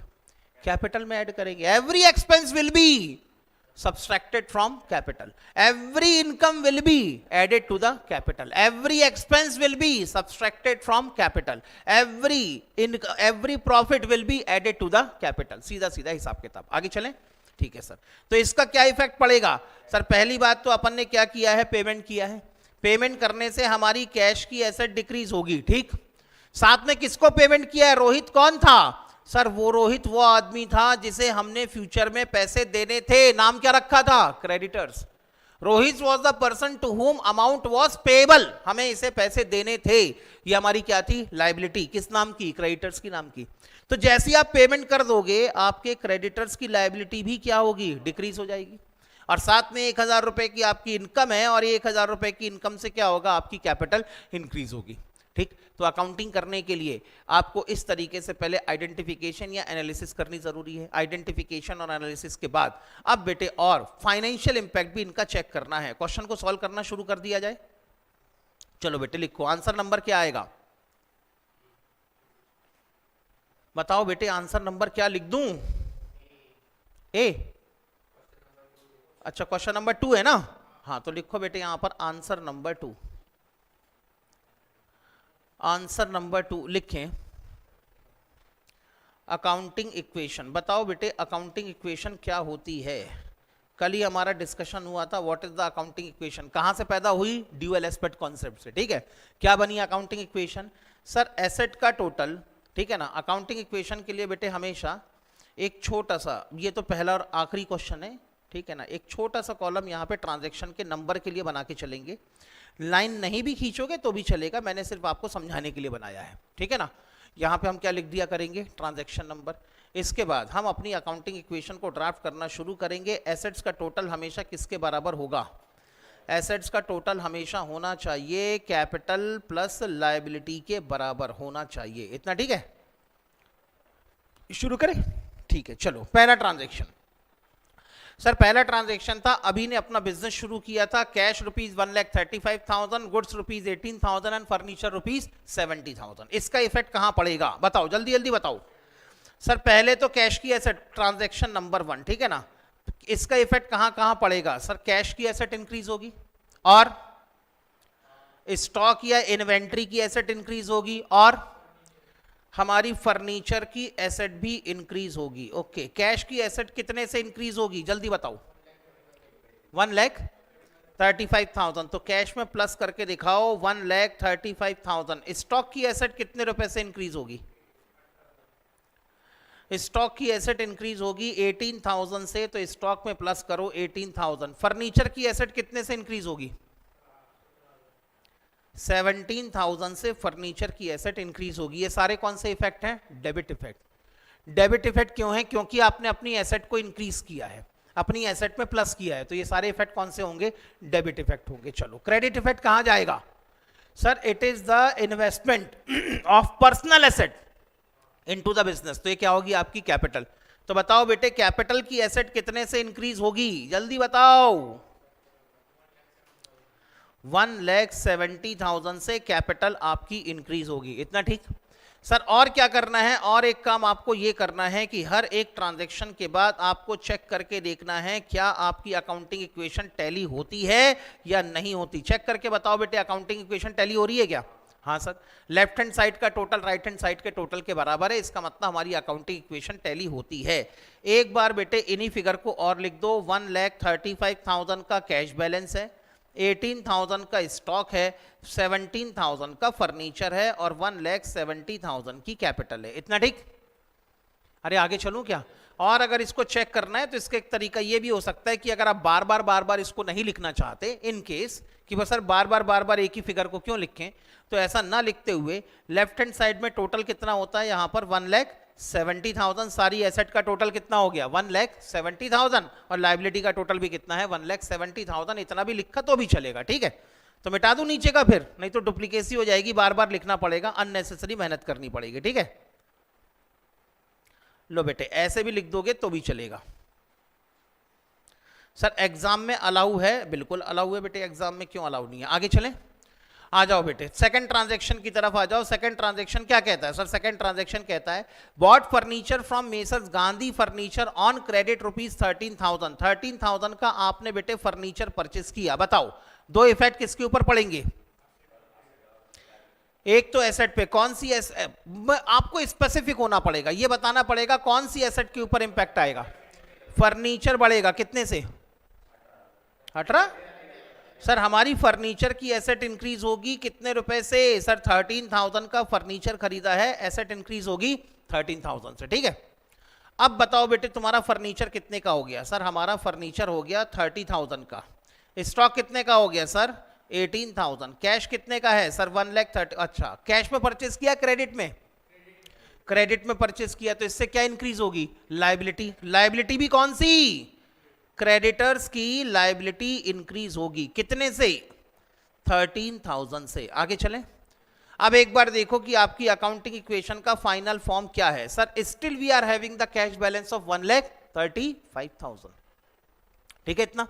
S1: कैपिटल में ऐड करेंगे। Every expense will be subtracted from capital, every income will be added to the capital, every expense will be subtracted from capital, every profit will be added to the capital। सीधा सीधा हिसाब किताब। आगे चलें, ठीक है sir. तो इसका क्या इफेक्ट पड़ेगा सर? पहली बात तो अपन ने क्या किया है? पेमेंट किया है। पेमेंट करने से हमारी कैश की एसेट डिक्रीज होगी, ठीक। साथ में किसको पेमेंट किया है? रोहित कौन था सर? वो रोहित वो आदमी था जिसे हमने फ्यूचर में पैसे देने थे। नाम क्या रखा था? Creditors. Rohit was the person to whom amount was payable, हमें इसे पैसे देने थे। ये हमारी क्या थी? लायबिलिटी। किस नाम की? क्रेडिटर्स की नाम की। तो जैसे ही आप पेमेंट कर दोगे आपके क्रेडिटर्स की लायबिलिटी भी क्या होगी? डिक्रीज हो जाएगी। और साथ में 1,000 रुपए की आपकी इनकम है और 1,000 रुपए की इनकम से क्या होगा? आपकी कैपिटल इंक्रीज होगी, ठीक। तो अकाउंटिंग करने के लिए आपको इस तरीके से पहले आइडेंटिफिकेशन या एनालिसिस करनी जरूरी है। आइडेंटिफिकेशन और एनालिसिस के बाद अब बेटे और फाइनेंशियल इंपैक्ट भी इनका चेक करना है। क्वेश्चन को सॉल्व करना शुरू कर दिया जाए। चलो बेटे लिखो, आंसर नंबर क्या आएगा? बताओ बेटे, आंसर नंबर क्या लिख दूं? ए? अच्छा, क्वेश्चन नंबर 2 है ना? हाँ तो लिखो बेटे यहां पर आंसर नंबर 2। आंसर नंबर 2 लिखें, अकाउंटिंग इक्वेशन। बताओ बेटे अकाउंटिंग इक्वेशन क्या होती है? कल ही हमारा डिस्कशन हुआ था, what is the accounting equation. कहां से पैदा हुई? ड्यूअल एस्पेक्ट कॉन्सेप्ट से, ठीक है। क्या बनी अकाउंटिंग इक्वेशन? सर एसेट का टोटल, ठीक है ना। अकाउंटिंग इक्वेशन के लिए बेटे हमेशा एक छोटा सा, ये तो पहला और आखिरी क्वेश्चन है, ठीक है ना, एक छोटा सा कॉलम यहाँ पे ट्रांजैक्शन के नंबर के लिए बना के चलेंगे। लाइन नहीं भी खींचोगे तो भी चलेगा, मैंने सिर्फ आपको समझाने के लिए बनाया है, ठीक है ना। यहाँ पे हम क्या लिख दिया करेंगे? Transaction number. इसके बाद हम अपनी अकाउंटिंग इक्वेशन को ड्राफ्ट करना शुरू करेंगे। एसेट्स का टोटल हमेशा किसके बराबर होगा? एसेट्स का टोटल हमेशा होना चाहिए कैपिटल प्लस लायबिलिटी के बराबर होना चाहिए, इतना ठीक है। शुरू करें, ठीक है। चलो पहला ट्रांजैक्शन। सर पहला ट्रांजैक्शन था, अभी ने अपना बिजनेस शुरू किया था। Cash ₹1,35,000, goods ₹18,000 and furniture ₹70,000। इसका इफेक्ट कहां पड़ेगा? बताओ जल्दी जल्दी बताओ। सर पहले तो कैश की एसेट, ट्रांजैक्शन नंबर 1, ठीक है ना। इसका इफेक्ट कहां कहां पड़ेगा? सर कैश की एसेट इंक्रीज होगी और स्टॉक या इन्वेंट्री की एसेट इंक्रीज होगी और हमारी फर्नीचर की एसेट भी इंक्रीज होगी। ओके, कैश की एसेट कितने से इंक्रीज होगी? जल्दी बताओ। 1,35,000। तो कैश में प्लस करके दिखाओ 1,35,000। स्टॉक की एसेट कितने रुपए से इंक्रीज होगी? स्टॉक की एसेट इंक्रीज होगी 18,000 से, तो स्टॉक में प्लस करो 18,000। फर्नीचर की एसेट कितने से इंक्रीज होगी? 17,000 से फर्नीचर की एसेट इंक्रीज होगी। ये सारे कौन से इफेक्ट हैं? Debit effect. डेबिट इफेक्ट क्यों है? क्योंकि आपने अपनी एसेट को इंक्रीज किया है। अपनी एसेट में प्लस किया है, तो ये सारे इफेक्ट कौन से होंगे? डेबिट इफेक्ट होंगे। चलो क्रेडिट इफेक्ट कहां जाएगा? Sir it is the investment of personal asset into the business, तो ये क्या होगी? आपकी कैपिटल। तो बताओ बेटे कैपिटल की एसेट कितने से इंक्रीज होगी? जल्दी बताओ। 1,70,000 से कैपिटल आपकी इंक्रीज होगी, इतना ठीक? सर और क्या करना है? और एक काम आपको ये करना है कि हर एक ट्रांजैक्शन के बाद आपको चेक करके देखना है क्या आपकी अकाउंटिंग इक्वेशन टैली होती है या नहीं होती। चेक करके बताओ बेटे अकाउंटिंग इक्वेशन टैली हो रही है क्या? हाँ सर, लेफ्ट हैंड साइड का टोटल राइट हैंड साइड के टोटल के बराबर है, इसका मतलब हमारी अकाउंटिंग इक्वेशन टैली होती है। एक बार बेटे इन्हीं फिगर को और लिख दो। 1,35,000 का कैश बैलेंस है, 18,000 का स्टॉक है, 17,000 का फर्नीचर है और 1,70,000 की कैपिटल है, इतना ठीक? अरे आगे चलूं क्या? और अगर इसको चेक करना है तो इसका एक तरीका ये भी हो सकता है कि अगर आप बार बार इसको नहीं लिखना चाहते, इन केस कि बस सर बार बार एक ही फिगर को क्यों लिखें, तो ऐसा ना लिखते हुए लेफ्ट हैंड साइड में टोटल कितना होता है यहां पर? 1,70,000। सारी एसेट का टोटल कितना हो गया? 1,70,000। और लायबिलिटी का टोटल भी कितना है? 1,70,000। इतना भी लिखा तो भी चलेगा, ठीक है? तो मिटा दूं नीचे का, फिर नहीं तो डुप्लीकेसी हो जाएगी, बार बार लिखना पड़ेगा, अननेसेसरी मेहनत करनी पड़ेगी, ठीक है? लो बेटे ऐसे भी लिख दोगे तो भी चलेगा। सर एग्जाम में अलाउ है? बिल्कुल अलाउ है बेटे, एग्जाम में क्यों अलाउ नहीं है? आगे चलें, आ जाओ बेटे सेकंड ट्रांजैक्शन की तरफ आ जाओ। सेकंड ट्रांजैक्शन क्या कहता है? सर सेकंड ट्रांजैक्शन कहता है bought furniture from messrs Gandhi furniture on credit ₹13,000। 13,000 का आपने बेटे फर्नीचर परचेस किया। बताओ दो इफेक्ट किसके ऊपर पड़ेंगे? एक तो एसेट पे, कौन सी एसेट? आपको स्पेसिफिक होना पड़ेगा, ये बताना पड़ेगा कौन सी एसेट के ऊपर इंपैक्ट आएगा। फर्नीचर बढ़ेगा कितने से? 18। सर हमारी फर्नीचर की एसेट इंक्रीज होगी कितने रुपए से? सर 13,000 का फर्नीचर खरीदा है, एसेट इंक्रीज होगी 13,000 से, ठीक है? अब बताओ बेटे तुम्हारा फर्नीचर कितने का हो गया? सर हमारा फर्नीचर हो गया 30,000 का। स्टॉक कितने का हो गया? सर 18,000। कैश कितने का है? सर 1,30,000। अच्छा कैश में परचेस किया, क्रेडिट में? क्रेडिट में परचेस किया, तो इससे क्या इंक्रीज होगी? लायबिलिटी। लायबिलिटी भी कौन सी? क्रेडिटर्स की लायबिलिटी इंक्रीज होगी कितने से? 13,000 से। आगे चलें, अब एक बार देखो कि आपकी अकाउंटिंग इक्वेशन का फाइनल फॉर्म क्या है। Sir still we are having the cash balance of 1,35,000, ठीक है? इतना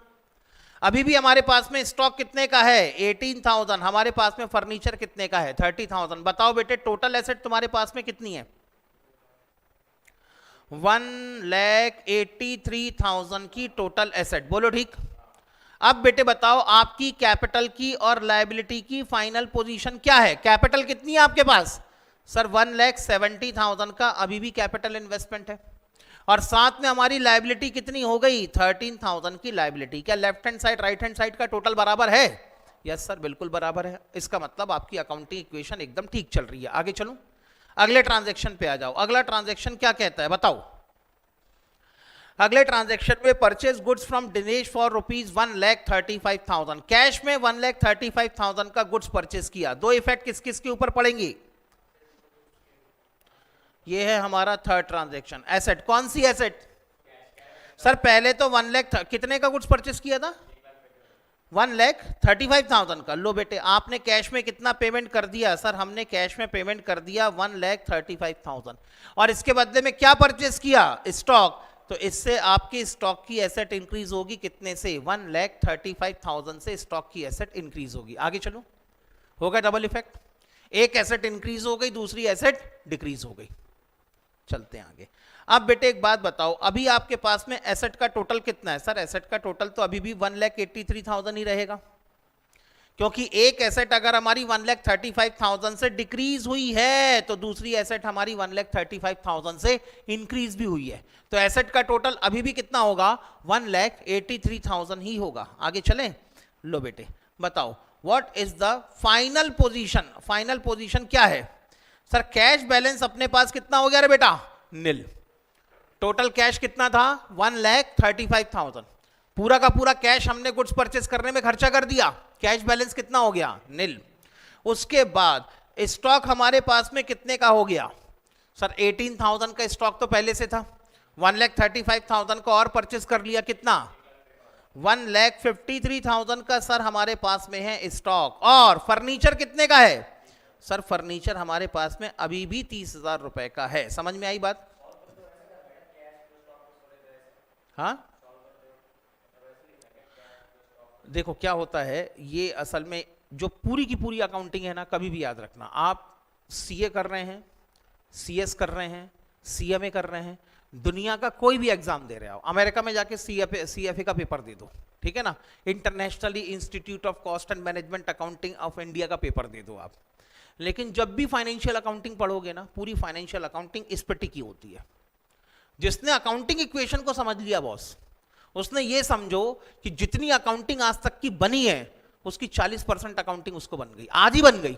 S1: अभी भी hमारे पास में स्टॉक कितने का है? 18,000। हमारे पास में फर्नीचर कितने का है? 30,000। बताओ बेटे टोटल एसेट तुम्हारे पास में कितनी है? 1,83,000 की टोटल एसेट, बोलो ठीक? अब बेटे बताओ आपकी कैपिटल की और लायबिलिटी की फाइनल पोजीशन क्या है? कैपिटल कितनी है आपके पास? सर 1,70,000 का अभी भी कैपिटल इन्वेस्टमेंट है, और साथ में हमारी लायबिलिटी कितनी हो गई? 13,000 की लायबिलिटी। क्या left hand side right hand side का टोटल बराबर है? यस सर बिल्कुल बराबर है। इसका मतलब आपकी अकाउंटिंग इक्वेशन एकदम ठीक चल रही है। आगे चलूं, अगले ट्रांजैक्शन पे आ जाओ। अगला ट्रांजैक्शन क्या कहता है बताओ? अगले ट्रांजैक्शन में purchase goods from Dinesh for ₹1,35,000। Cash में 1,35,000 का गुड्स परचेज किया। दो इफेक्ट किस किस के ऊपर पड़ेंगे? ये है हमारा थर्ड ट्रांजैक्शन। एसेट कौन सी एसेट? सर पहले तो 1 लाख कितने का गुड्स परचेस किया था? 1,35,000 का। लो बेटे आपने कैश में कितना पेमेंट कर दिया? सर हमने कैश में पेमेंट कर दिया 1,35,000, और इसके बदले में क्या परचेस किया? स्टॉक। तो इससे आपकी स्टॉक की एसेट इंक्रीज होगी कितने से? 1,35,000 से स्टॉक की एसेट इंक्रीज होगी। आगे चलो, होगा डबल इफेक्ट, एक एसेट इंक्रीज हो गई, दूसरी एसेट डिक्रीज हो गई। चलते हैं आगे। अब बेटे एक बात बताओ, अभी आपके पास में एसेट का टोटल कितना है? सर एसेट का टोटल तो अभी भी 1,83,000 ही रहेगा, क्योंकि एक एसेट अगर हमारी 1,35,000 से डिक्रीज हुई है तो दूसरी एसेट हमारी 1,35,000 से इंक्रीज भी हुई है, तो एसेट का टोटल अभी भी कितना होगा? 1,83,000 ही होगा। आगे चलें, लो बेटे बताओ what is the final position? Final position क्या है? सर कैश बैलेंस अपने पास कितना हो गया रे बेटा? नील। टोटल कैश कितना था? 1,35,000। पूरा का पूरा कैश हमने गुड्स परचेस करने में खर्चा कर दिया, कैश बैलेंस कितना हो गया? नील। उसके बाद स्टॉक हमारे पास में कितने का हो गया? सर 18,000 का स्टॉक तो पहले से था, 1,35,000 का और परचेस कर लिया, कितना 1,53,000 का सर हमारे पास में है स्टॉक। और फर्नीचर कितने का है सर? फर्नीचर हमारे पास में अभी भी 30,000 रुपए का है। समझ में आई बात? हाँ देखो क्या होता है, ये असल में जो पूरी की पूरी अकाउंटिंग है ना, कभी भी याद रखना, आप सीए कर रहे हैं, सीएस कर रहे हैं, सीएमए कर रहे हैं, दुनिया का कोई भी एग्जाम दे रहे हो, अमेरिका में जाके सीएफए का पेपर दे दो, ठीक है ना, internationally institute of cost and management accounting of India का पेपर दे दो आप, लेकिन जब भी फाइनेंशियल अकाउंटिंग पढ़ोगे ना, पूरी फाइनेंशियल अकाउंटिंग इस पर टिकी होती है। जिसने अकाउंटिंग इक्वेशन को समझ लिया बॉस, उसने ये समझो कि जितनी अकाउंटिंग आज तक की बनी है उसकी 40% अकाउंटिंग उसको बन गई, आज ही बन गई।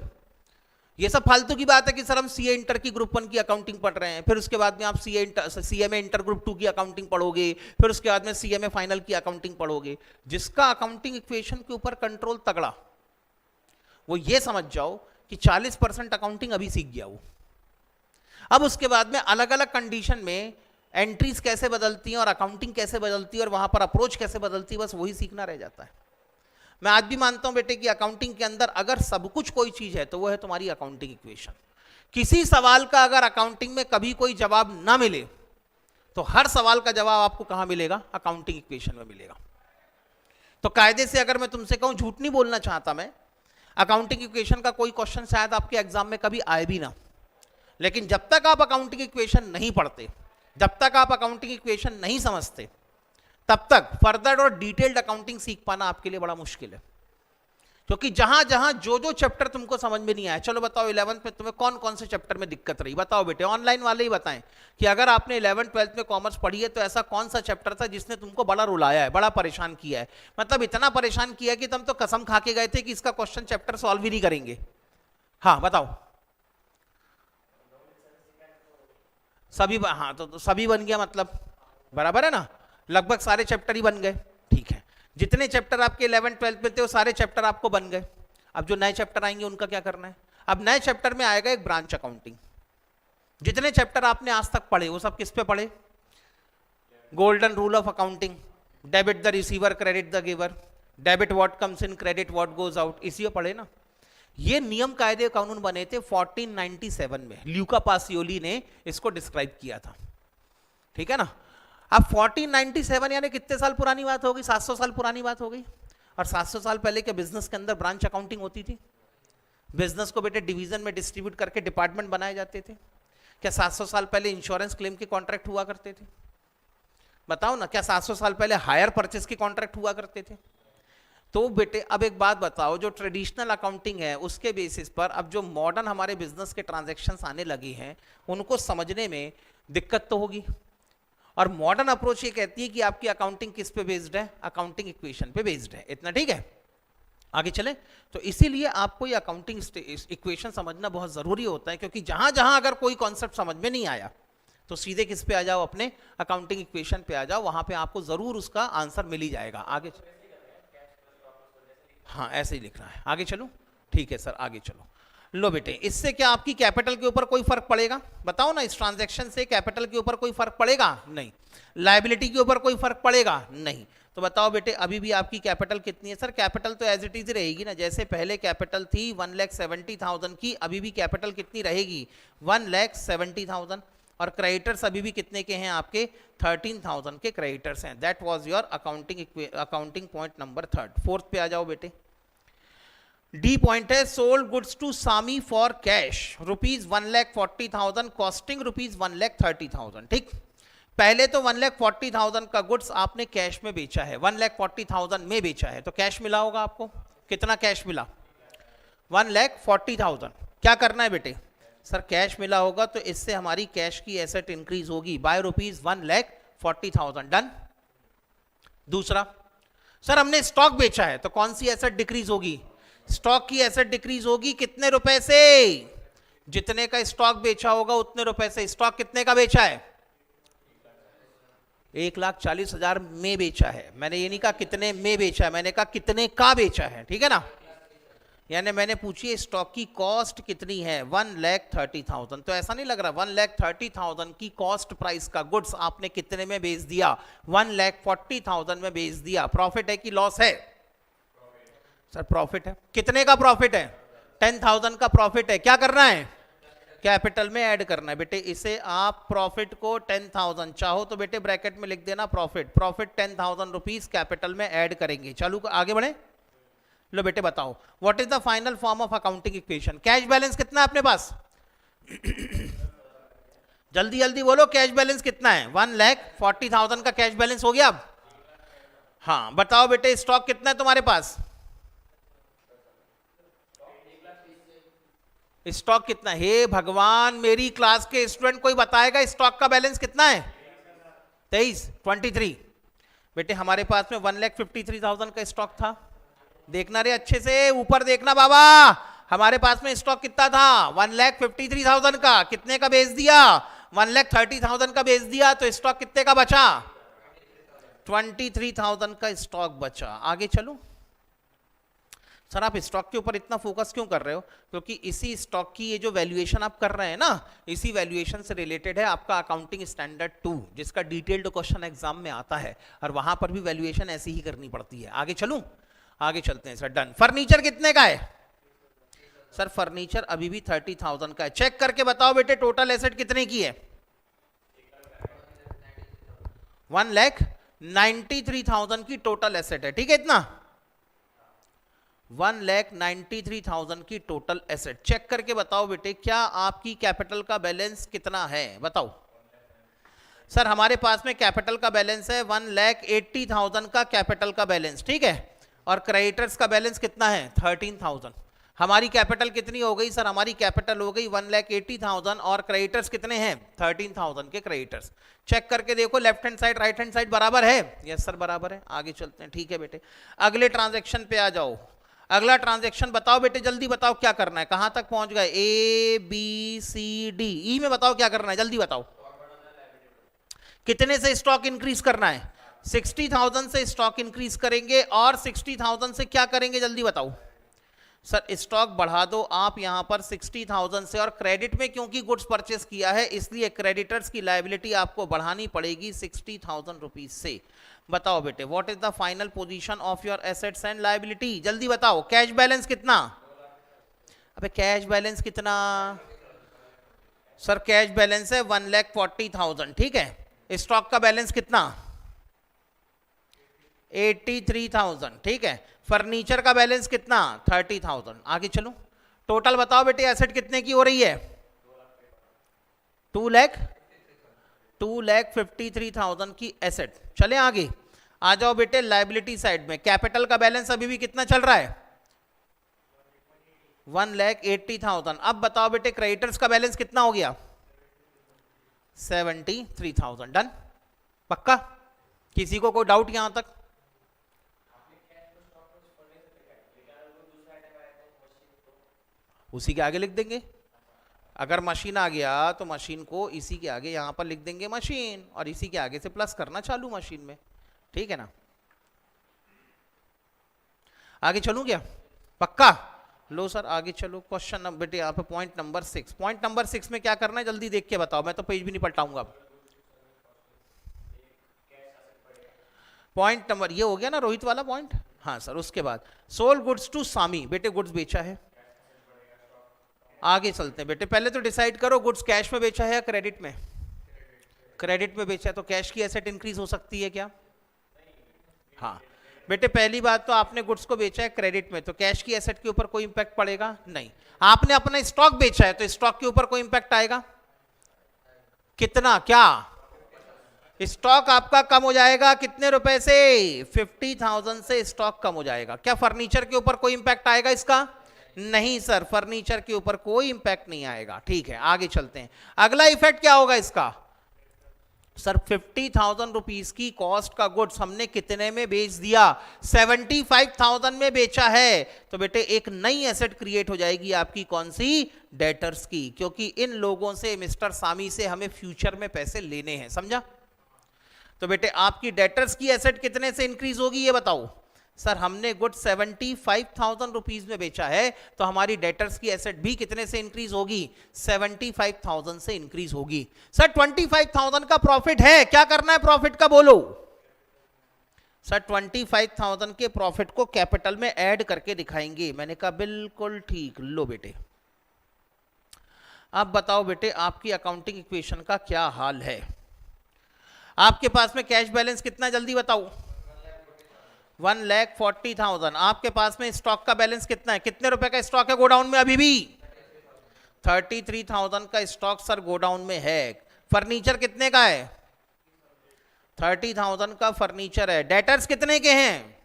S1: ये सब फालतू की बात है कि सर हम सीए इंटर की ग्रुप 1 की अकाउंटिंग पढ़ रहे हैं, फिर उसके बाद में आप सीएमए इंटर ग्रुप 2 की अकाउंटिंग पढ़ोगे, फिर उसके बाद में सीएमए फाइनल की अकाउंटिंग पढ़ोगे। जिसका अकाउंटिंग इक्वेशन के ऊपर कंट्रोल तगड़ा, वो ये समझ जाओ कि 40% अकाउंटिंग अभी सीख गया वो। अब उसके बाद में अलग अलग कंडीशन में एंट्रीज कैसे बदलती हैं और अकाउंटिंग कैसे बदलती है और वहां पर अप्रोच कैसे बदलती है, बस वही सीखना रह जाता है। मैं आज भी मानता हूं बेटे कि अकाउंटिंग के अंदर अगर सब कुछ कोई चीज है तो वो है तुम्हारी अकाउंटिंग इक्वेशन। किसी सवाल का अगर अकाउंटिंग में कभी कोई जवाब ना मिले तो हर सवाल का जवाब आपको कहां मिलेगा? अकाउंटिंग इक्वेशन में मिलेगा। तो कायदे से अगर मैं तुमसे कहूं, झूठ नहीं बोलना चाहता मैं, अकाउंटिंग इक्वेशन का कोई क्वेश्चन शायद आपके एग्जाम में कभी आए भी ना, लेकिन जब तक आप अकाउंटिंग इक्वेशन नहीं पढ़ते, जब तक आप अकाउंटिंग इक्वेशन नहीं समझते, तब तक फर्दर और डिटेल्ड अकाउंटिंग सीख पाना आपके लिए बड़ा मुश्किल है। क्योंकि जहां जहां जो जो चैप्टर तुमको समझ में नहीं आया, चलो बताओ 11th में तुम्हें कौन कौन से चैप्टर में दिक्कत रही? बताओ बेटे, ऑनलाइन वाले ही बताएं कि अगर आपने 11th 12th में कॉमर्स पढ़ी है तो ऐसा कौन सा चैप्टर था जिसने तुमको बड़ा रुलाया है, बड़ा परेशान किया है, मतलब इतना परेशान किया कि तुम तो कसम खा के गए थे कि इसका क्वेश्चन चैप्टर सॉल्व ही नहीं करेंगे। हाँ बताओ। सभी, हाँ तो सभी बन गया, मतलब बराबर है ना, लगभग सारे चैप्टर ही बन गए। ठीक है, जितने चैप्टर आपके 11th 12th में थे वो सारे चैप्टर आपको बन गए। अब जो नए चैप्टर आएंगे उनका क्या करना है? अब नए चैप्टर में आएगा एक ब्रांच अकाउंटिंग। जितने चैप्टर आपने आज तक पढ़े वो सब किस पे पढ़े? Golden rule of accounting, debit the receiver credit the giver, debit what comes in credit what goes out, इसी पे पढ़े ना। ये नियम कायदे कानून बने थे 1497 में, ल्यूका पासियोली ने इसको डिस्क्राइब किया था। ठीक है ना। अब 1497 यानी कितने साल पुरानी बात होगी? 700 साल पुरानी बात हो गई। और 700 साल पहले के बिजनेस के अंदर ब्रांच अकाउंटिंग होती थी? बिजनेस को बेटे डिवीजन में डिस्ट्रीब्यूट करके डिपार्टमेंट बनाए जाते थे। क्या 700 साल पहले इंश्योरेंस क्लेम के कॉन्ट्रैक्ट हुआ करते थे? बताओ ना, क्या 700 साल पहले हायर परचेस के कॉन्ट्रैक्ट हुआ करते थे? तो बेटे अब एक बात बताओ, जो ट्रेडिशनल अकाउंटिंग है उसके बेसिस पर अब जो मॉडर्न हमारे बिजनेस के ट्रांजैक्शंस आने लगी हैं उनको समझने में दिक्कत तो होगी। और मॉडर्न अप्रोच ये कहती है कि आपकी अकाउंटिंग किस पे बेस्ड है? अकाउंटिंग इक्वेशन पे बेस्ड है। इतना ठीक है? आगे चले। तो इसीलिए आपको ये अकाउंटिंग इक्वेशन समझना बहुत जरूरी होता है, क्योंकि जहां जहां अगर कोई कॉन्सेप्ट समझ में नहीं आया तो सीधे किस पे आ जाओ? अपने अकाउंटिंग इक्वेशन पे आ जाओ, वहां पे आपको जरूर उसका आंसर मिल ही जाएगा। आगे, हाँ ऐसे ही लिखना है। आगे चलो, ठीक है सर आगे चलो। लो बेटे, इससे क्या आपकी कैपिटल के ऊपर कोई फर्क पड़ेगा? बताओ ना, इस ट्रांजैक्शन से कैपिटल के ऊपर कोई फर्क पड़ेगा? नहीं। लायबिलिटी के ऊपर कोई फर्क पड़ेगा? नहीं। तो बताओ बेटे, अभी भी आपकी कैपिटल कितनी है? सर कैपिटल तो एज इट इज रहेगी ना, जैसे पहले कैपिटल थी 1,70,000 की, अभी भी कैपिटल कितनी रहेगी? 1,70,000। और क्रेडिटर्स अभी भी कितने के हैं आपके? 13,000 के क्रेडिटर्स हैं। That was your accounting point number 3। 4th पे आ जाओ बेटे। डी पॉइंट है, sold goods to Sami for cash ₹1,40,000 costing ₹1,30,000। ठीक, पहले तो 1,40,000 का गुड्स आपने कैश में बेचा है, 1,40,000 में बेचा है, तो कैश मिला होगा आपको। कितना कैश मिला? 1,40,000। क्या करना है बेटे? सर कैश मिला होगा तो इससे हमारी कैश की एसेट इंक्रीज होगी बाय ₹1,40,000। डन। दूसरा, सर हमने स्टॉक बेचा है तो कौन सी एसेट डिक्रीज होगी? स्टॉक की एसेट डिक्रीज होगी कितने रुपए से? जितने का स्टॉक बेचा होगा उतने रुपए से। स्टॉक कितने का बेचा है? 1,40,000 में बेचा है। मैंने ये नहीं कहा कितने में बेचा है, मैंने कहा कितने का बेचा है। ठीक है ना, यानी मैंने पूछी स्टॉक की कॉस्ट कितनी है, 1,30,000। तो ऐसा नहीं लग रहा 1,30,000 की कॉस्ट प्राइस का गुड्स आपने कितने में बेच दिया, 1,40,000 में बेच दिया। प्रॉफिट है कि लॉस है? सर प्रॉफिट है। कितने का प्रॉफिट है? 10,000 का प्रॉफिट है। क्या करना है? कैपिटल में ऐड करना है बेटे। इसे आप प्रॉफिट को 10,000 चाहो तो बेटे ब्रैकेट में लिख देना प्रॉफिट। प्रॉफिट 10,000 रुपीज कैपिटल में ऐड करेंगे। चलो आगे बढ़े। लो बेटे बताओ what is the final form of accounting equation. Cash balance कितना है अपने पास? जल्दी जल्दी बोलो कैश बैलेंस कितना है? 1,40,000 का कैश बैलेंस हो गया। अब हाँ बताओ बेटे स्टॉक कितना है तुम्हारे पास? स्टॉक कितना? हे भगवान, मेरी क्लास के स्टूडेंट कोई बताएगा स्टॉक का बैलेंस कितना है? 23 बेटे हमारे पास में 1,53,000 का स्टॉक था। देखना रे अच्छे से, ऊपर देखना बाबा। हमारे पास में स्टॉक कितना था? 1,53,000 का। कितने का बेच दिया? 1,30,000 का बेच दिया। तो स्टॉक कितने का बचा? 23,000 का स्टॉक बचा। आगे चलो। सर आप स्टॉक के ऊपर इतना फोकस क्यों कर रहे हो? क्योंकि इसी स्टॉक की ये जो वैल्यूएशन आप कर रहे हैं ना, इसी वैल्यूएशन से रिलेटेड है आपका अकाउंटिंग स्टैंडर्ड 2, जिसका डिटेल्ड क्वेश्चन एग्जाम में आता है और वहां पर भी वैल्यूएशन ऐसी ही करनी पड़ती है। आगे चलूं? आगे चलते हैं सर। डन। फर्नीचर कितने का है? सर फर्नीचर अभी भी 30,000 का है। चेक करके बताओ बेटे टोटल एसेट कितने की है? 1,93,000 की टोटल एसेट है। ठीक है इतना? 1,93,000 की टोटल एसेट। चेक करके बताओ बेटे क्या आपकी कैपिटल का बैलेंस कितना है? बताओ। सर हमारे पास में कैपिटल का बैलेंस है 1,80,000 का कैपिटल का बैलेंस। ठीक है। और क्रेडिटर्स का बैलेंस कितना है? 13,000। हमारी कैपिटल कितनी हो गई? सर हमारी कैपिटल हो गई 1,80,000 और क्रेडिटर्स कितने हैं? 13,000 के क्रेडिटर्स। चेक करके देखो left hand side right hand side बराबर है? यस सर बराबर है। आगे चलते हैं। ठीक है बेटे अगले ट्रांजेक्शन पे आ जाओ। अगला ट्रांजैक्शन बताओ बेटे, जल्दी बताओ क्या करना है। कहां तक पहुंच गए? A B C D E में बताओ क्या करना है, जल्दी बताओ। कितने से स्टॉक इंक्रीज करना है? 60,000 से स्टॉक इंक्रीज करेंगे। और 60,000 से क्या करेंगे जल्दी बताओ। सर स्टॉक बढ़ा दो आप यहां पर 60,000 से, और क्रेडिट में क्योंकि गुड्स परचेस किया है इसलिए क्रेडिटर्स की लायबिलिटी आपको बढ़ानी पड़ेगी 60,000 रुपीज से। बताओ बेटे what is the final position of your assets and liability. जल्दी बताओ। कैश बैलेंस कितना? अबे कैश बैलेंस कितना? सर कैश बैलेंस है 1,40,000। ठीक है। स्टॉक का बैलेंस कितना? 83,000। ठीक है। फर्नीचर का बैलेंस कितना? 30,000। आगे चलो। टोटल बताओ बेटे एसेट कितने की हो रही है? 2,53,000 की एसेट। चले आगे। आ जाओ बेटे लायबिलिटी साइड में। कैपिटल का बैलेंस अभी भी कितना चल रहा है? 1,80,000। अब बताओ बेटे क्रेडिटर्स का बैलेंस कितना हो गया? 73,000। डन? पक्का? किसी को कोई डाउट यहां तक? उसी के आगे लिख देंगे। अगर मशीन आ गया तो मशीन को इसी के आगे यहां पर लिख देंगे मशीन, और इसी के आगे से प्लस करना चालू मशीन में। ठीक है ना? आगे चलूं क्या? पक्का? लो सर आगे चलो। क्वेश्चन नंबर बेटे यहाँ पे पॉइंट नंबर 6। पॉइंट नंबर 6 में क्या करना है जल्दी देख के बताओ, मैं तो पेज भी नहीं पलटाऊंगा अब। पॉइंट नंबर ये हो गया ना रोहित वाला पॉइंट। हाँ सर उसके बाद सोल गुड्स टू सामी। बेटे गुड्स बेचा है। आगे चलते हैं बेटे। पहले तो डिसाइड करो गुड्स कैश में बेचा है या क्रेडिट में? क्रेडिट में बेचा है तो कैश की एसेट इंक्रीज हो सकती है क्या? हाँ बेटे पहली बात तो आपने गुड्स को बेचा है क्रेडिट में, तो कैश की एसेट के ऊपर कोई इंपैक्ट पड़ेगा नहीं। आपने अपना स्टॉक बेचा है तो स्टॉक के ऊपर कोई इंपैक्ट आएगा? कितना? क्या स्टॉक आपका कम हो जाएगा? कितने रुपए से? 50,000 से स्टॉक कम हो जाएगा। क्या फर्नीचर के ऊपर कोई इंपैक्ट आएगा इसका? नहीं सर फर्नीचर के ऊपर कोई इंपैक्ट नहीं आएगा। ठीक है आगे चलते हैं। अगला इफेक्ट क्या होगा इसका? सर 50,000 रुपीज की कॉस्ट का गुड्स हमने कितने में बेच दिया? 75,000 में बेचा है। तो बेटे एक नई एसेट क्रिएट हो जाएगी आपकी। कौन सी? डेटर्स की। क्योंकि इन लोगों से मिस्टर सामी से हमें फ्यूचर में पैसे लेने हैं। समझा? तो बेटे आपकी डेटर्स की एसेट कितने से इंक्रीज होगी ये बताओ? सर हमने गुड 75,000 रुपीज में बेचा है, तो हमारी डेटर्स की एसेट भी कितने से इंक्रीज होगी? 75,000 से इंक्रीज होगी। सर 25,000 का प्रॉफिट है, क्या करना है प्रॉफिट का बोलो? सर 25,000 के प्रॉफिट को कैपिटल में ऐड करके दिखाएंगे। मैंने कहा बिल्कुल ठीक। लो बेटे, अब बताओ बेटे आपकी अकाउंटिंग इक्वेशन का क्या हाल है? आपके पास में कैश बैलेंस कितना है जल्दी बताओ? 1,40,000। आपके पास में स्टॉक का बैलेंस कितना है? कितने रुपए का स्टॉक है गोडाउन में अभी भी? 33,000 का स्टॉक सर गोडाउन में है। फर्नीचर कितने का है? 30,000 का फर्नीचर है। डेटर्स कितने के हैं?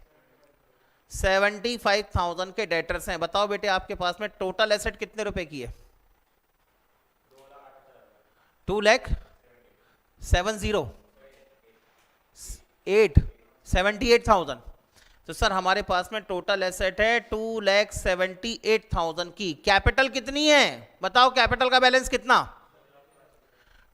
S1: 75,000 के डेटर्स हैं। बताओ बेटे आपके पास में टोटल एसेट कितने रुपए की है? 2,78,000। तो सर हमारे पास में टोटल एसेट है 2,78,000 की। कैपिटल कितनी है बताओ? कैपिटल का बैलेंस कितना?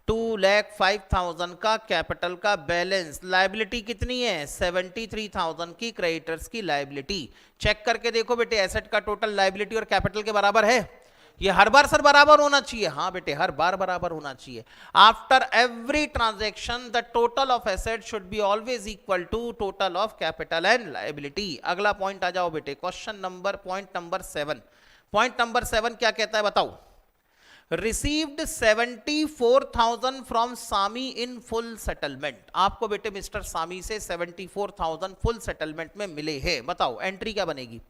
S1: 2,05,000 का कैपिटल का बैलेंस। लायबिलिटी कितनी है? 73,000 की क्रेडिटर्स की लायबिलिटी। चेक करके देखो बेटे एसेट का टोटल लायबिलिटी और कैपिटल के बराबर है? ये हर बार सर बराबर होना चाहिए। हाँ बेटे हर बार बराबर होना चाहिए। After every transaction the total of asset should be always equal to total of capital and liability. अगला पॉइंट आ जाओ बेटे, question number point number 7। Point number 7 क्या कहता है बताओ? Received 74,000 from Sami in full settlement. आपको बेटे मिस्टर सामी से 74,000 फुल सेटलमेंट में मिले हैं। बताओ एंट्री क्या बनेगी?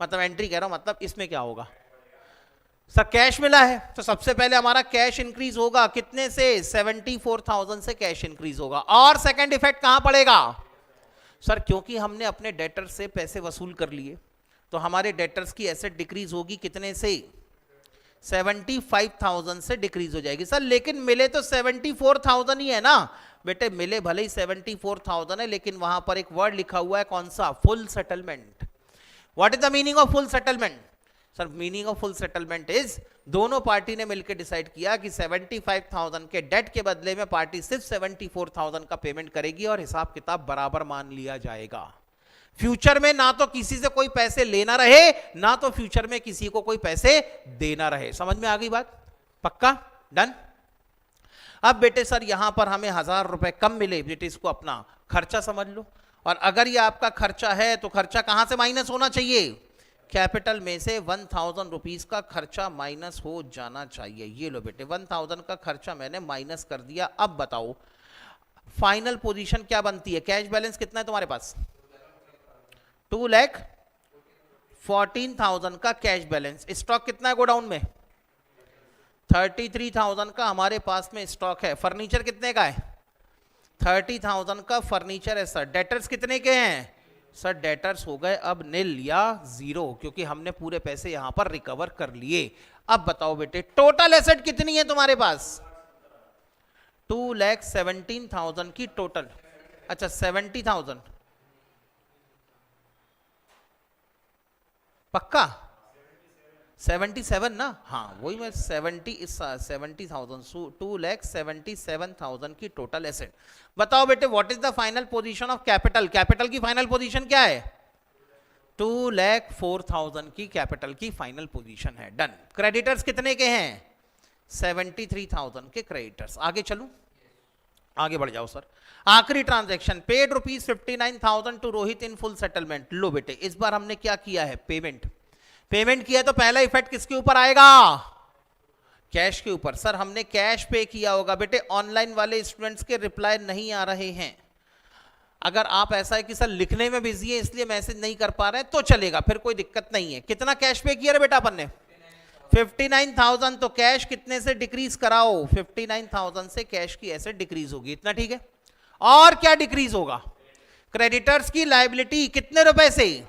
S1: मतलब एंट्री कह रहा हूं, मतलब इसमें क्या होगा? सर कैश मिला है तो सबसे पहले हमारा कैश इंक्रीज होगा। कितने से? 74,000 से कैश इंक्रीज होगा। और सेकंड इफेक्ट कहां पड़ेगा? सर क्योंकि हमने अपने डेटर से पैसे वसूल कर लिए तो हमारे डेटर्स की एसेट डिक्रीज होगी। कितने से? 75,000 से डिक्रीज हो जाएगी। सर लेकिन मिले तो 74,000 ही है ना? बेटे मिले भले ही 74,000 है, लेकिन वहां पर एक वर्ड लिखा हुआ है, कौन सा? Full settlement. What is the meaning of full settlement? Sir meaning of full settlement is दोनों पार्टी ने मिलकर डिसाइड किया कि 75,000 के डेट के बदले में पार्टी सिर्फ 74,000 का पेमेंट करेगी और हिसाब किताब बराबर मान लिया जाएगा। फ्यूचर में ना तो किसी से कोई पैसे लेना रहे, ना तो फ्यूचर में किसी को कोई पैसे देना रहे। समझ में आ गई बात? पक्का? डन? अब बेटे सर यहां पर हमें 1,000 रुपए कम मिले, बेटे इसको अपना खर्चा समझ लो। और अगर ये आपका खर्चा है तो खर्चा कहां से माइनस होना चाहिए? कैपिटल में से 1,000 रुपीज का खर्चा माइनस हो जाना चाहिए। ये लो बेटे 1,000 का खर्चा मैंने माइनस कर दिया। अब बताओ फाइनल पोजीशन क्या बनती है? कैश बैलेंस कितना है तुम्हारे पास? 2,14,000 का कैश बैलेंस। स्टॉक कितना है गोडाउन में? 33,000 का हमारे पास में स्टॉक है। फर्नीचर कितने का है? 30,000 का फर्नीचर है सर। डेटर्स कितने के हैं? सर डेटर्स हो गए अब नील या जीरो, क्योंकि हमने पूरे पैसे यहां पर रिकवर कर लिए। अब बताओ बेटे टोटल एसेट कितनी है तुम्हारे पास? 2,17,000 की टोटल। अच्छा 70,000 पक्का? 77 ना? हाँ वही मैं 70,000 2,77,000 की टोटल एसेट। बताओ बेटे what is the final position of capital? Capital की फाइनल पोजीशन क्या है? 2,04,000 की कैपिटल की फाइनल पोजीशन है। डन। क्रेडिटर्स कितने के हैं? 73,000 के क्रेडिटर्स। आगे चलूं? आगे बढ़ जाओ सर। आखिरी transaction paid ₹59,000 to Rohit in full settlement. लो बेटे इस बार हमने क्या किया है? पेमेंट किया है तो पहला इफेक्ट किसके ऊपर आएगा? कैश के ऊपर। सर हमने कैश पे किया होगा। बेटे ऑनलाइन वाले स्टूडेंट्स के रिप्लाई नहीं आ रहे हैं। अगर आप ऐसा है कि सर लिखने में बिजी है इसलिए मैसेज नहीं कर पा रहे हैं तो चलेगा, फिर कोई दिक्कत नहीं है। कितना कैश पे किया रे बेटा अपन ने? 59,000। तो कैश कितने से डिक्रीज कराओ? 59,000 से कैश की एसेट डिक्रीज होगी। इतना ठीक है। और क्या डिक्रीज होगा? क्रेडिटर्स की लायबिलिटी कितने रुपए से?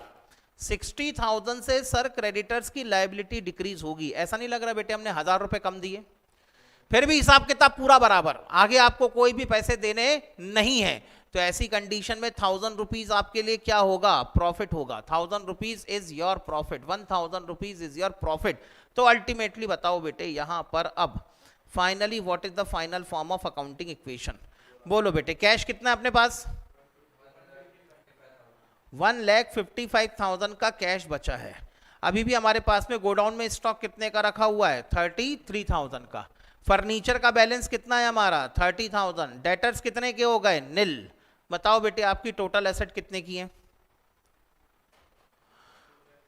S1: 60,000 से सर क्रेडिटर्स की लायबिलिटी डिक्रीज होगी। ऐसा नहीं लग रहा बेटे हमने 1,000 रुपए कम दिए? फिर भी हिसाब किताब पूरा बराबर। आगे आपको कोई भी पैसे देने नहीं है, तो ऐसी कंडीशन में 1,000 रुपीज आपके लिए क्या होगा? प्रॉफिट होगा। 1,000 rupees is your profit. 1,000 rupees is your profit. तो अल्टीमेटली बताओ बेटे यहां पर अब finally what is the final form of accounting equation? बोलो बेटे कैश कितना है अपने पास? 1,55,000 का कैश बचा है। अभी भी हमारे पास में गोडाउन में स्टॉक कितने का रखा हुआ है? 33,000 का। फर्नीचर का बैलेंस कितना है हमारा? 30,000। डेटर्स कितने के हो गए? निल। बताओ बेटे आपकी टोटल एसेट कितने की है?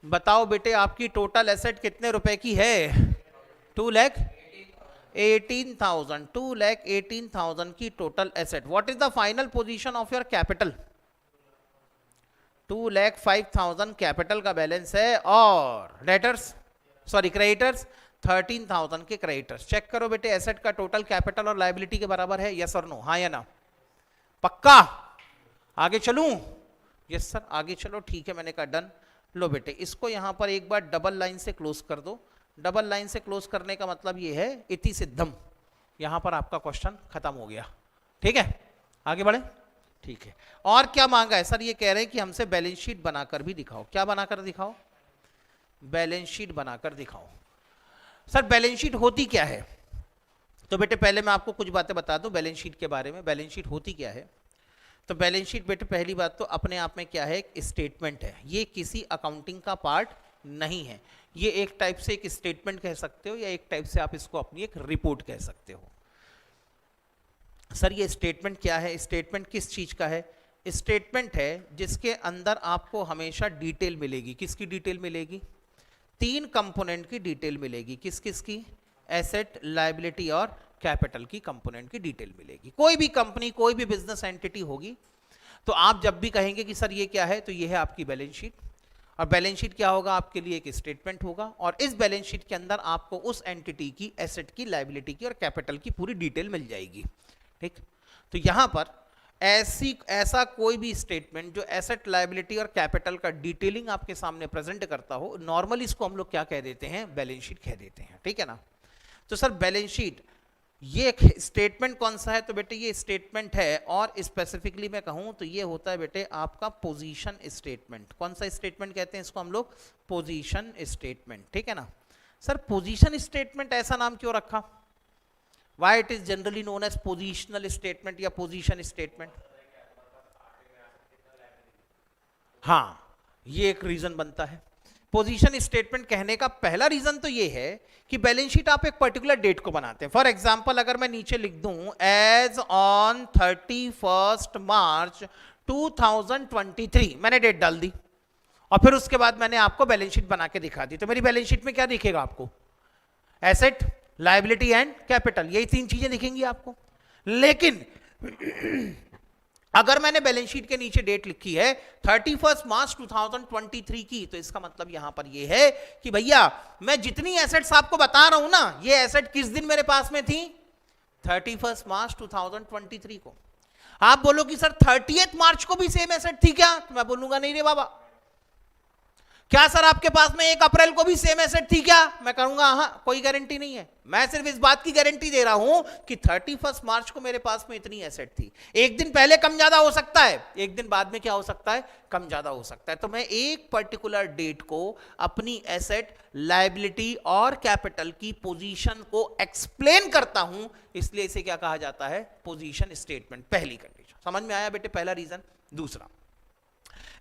S1: बताओ बेटे आपकी टोटल एसेट कितने रुपए की है? 2,18,000। 2,18,000 की total asset. What is the final position of your capital? 2,05,000 capital का बैलेंस है और डेटर्स सॉरी क्रेडिटर्स 13,000 के क्रेडिटर्स। चेक करो बेटे एसेट का टोटल कैपिटल और लायबिलिटी के बराबर है? यस और नो? हाँ या ना? पक्का? आगे चलूं? यस सर आगे चलो। ठीक है मैंने कहा डन। लो बेटे इसको यहां पर एक बार डबल लाइन से क्लोज कर दो। डबल लाइन से क्लोज करने का मतलब ये है इति सिद्धम। यहां पर आपका क्वेश्चन खत्म हो गया। ठीक है आगे बढ़े। ठीक है और क्या मांगा है सर? ये कह रहे हैं कि हमसे बैलेंस शीट बनाकर भी दिखाओ। क्या बनाकर दिखाओ? बैलेंस शीट बनाकर दिखाओ। सर बैलेंस शीट होती क्या है? तो बेटे पहले मैं आपको कुछ बातें बता दूं बैलेंस शीट के बारे में। बैलेंस शीट होती क्या है? तो बैलेंस शीट बेटे पहली बात तो अपने आप में क्या है? एक स्टेटमेंट है। ये किसी अकाउंटिंग का पार्ट नहीं है। ये एक टाइप से एक स्टेटमेंट कह सकते हो या एक टाइप से आप इसको अपनी एक रिपोर्ट कह सकते हो। सर ये स्टेटमेंट क्या है? स्टेटमेंट किस चीज का है? स्टेटमेंट है जिसके अंदर आपको हमेशा डिटेल मिलेगी। किसकी डिटेल मिलेगी? 3 कंपोनेंट की डिटेल मिलेगी। किस किस की? एसेट, लायबिलिटी और कैपिटल की कंपोनेंट की डिटेल मिलेगी। कोई भी कंपनी कोई भी बिजनेस एंटिटी होगी तो आप जब भी कहेंगे कि सर ये क्या है तो ये है आपकी बैलेंस शीट। और बैलेंस शीट क्या होगा? आपके लिए एक स्टेटमेंट होगा और इस बैलेंस शीट के अंदर आपको उस एंटिटी की एसेट की, लायबिलिटी की और कैपिटल की पूरी डिटेल मिल जाएगी। ठीक, तो यहां पर ऐसा कोई भी स्टेटमेंट जो एसेट, लायबिलिटी और कैपिटल का डिटेलिंग आपके सामने प्रेजेंट करता हो, नॉर्मली इसको हम लोग क्या कह देते हैं? बैलेंस शीट कह देते हैं। ठीक है ना? तो सर बैलेंस शीट ये स्टेटमेंट कौन सा है? तो बेटे ये स्टेटमेंट है और स्पेसिफिकली मैं कहूं तो ये होता है बेटे आपका पोजीशन स्टेटमेंट। कौन सा स्टेटमेंट कहते हैं इसको हम लोग? Position statement. ठीक है ना? सर पोजीशन स्टेटमेंट ऐसा नाम क्यों रखा? Why it is generally known as positional statement या position statement? हाँ ये एक रीजन बनता है। पोजीशन स्टेटमेंट कहने का पहला रीजन तो ये है कि बैलेंस शीट आप एक पर्टिकुलर डेट को बनाते हैं। फॉर एग्जांपल अगर मैं नीचे लिख दूं एज ऑन 31 मार्च 2023, मैंने डेट डाल दी और फिर उसके बाद मैंने आपको बैलेंस शीट बना के दिखा दी, तो मेरी बैलेंस शीट में क्या दिखेगा आपको? एसेट, लायबिलिटी एंड कैपिटल, यही 3 चीजें दिखेंगी आपको। लेकिन अगर मैंने बैलेंस शीट के नीचे डेट लिखी है 31 मार्च 2023 की, तो इसका मतलब यहां पर यह है कि भैया मैं जितनी एसेट्स आपको बता रहा हूं ना, ये एसेट किस दिन मेरे पास में थी? 31 मार्च 2023 को। आप बोलो कि सर 30 मार्च को भी सेम एसेट थी क्या? तो मैं बोलूंगा नहीं रे बाबा। क्या सर आपके पास में 1 अप्रैल को भी सेम एसेट थी क्या? मैं कहूंगा हाँ, कोई गारंटी नहीं है। मैं सिर्फ इस बात की गारंटी दे रहा हूं कि 31 मार्च को मेरे पास में इतनी एसेट थी। एक दिन पहले कम ज्यादा हो सकता है, एक दिन बाद में क्या हो सकता है? कम ज्यादा हो सकता है। तो मैं एक पर्टिकुलर डेट को अपनी एसेट, लायबिलिटी और कैपिटल की पोजीशन को एक्सप्लेन करता हूं, इसलिए इसे क्या कहा जाता है? Position statement. पहली कंडीशन समझ में आया बेटे? पहला रीजन। दूसरा,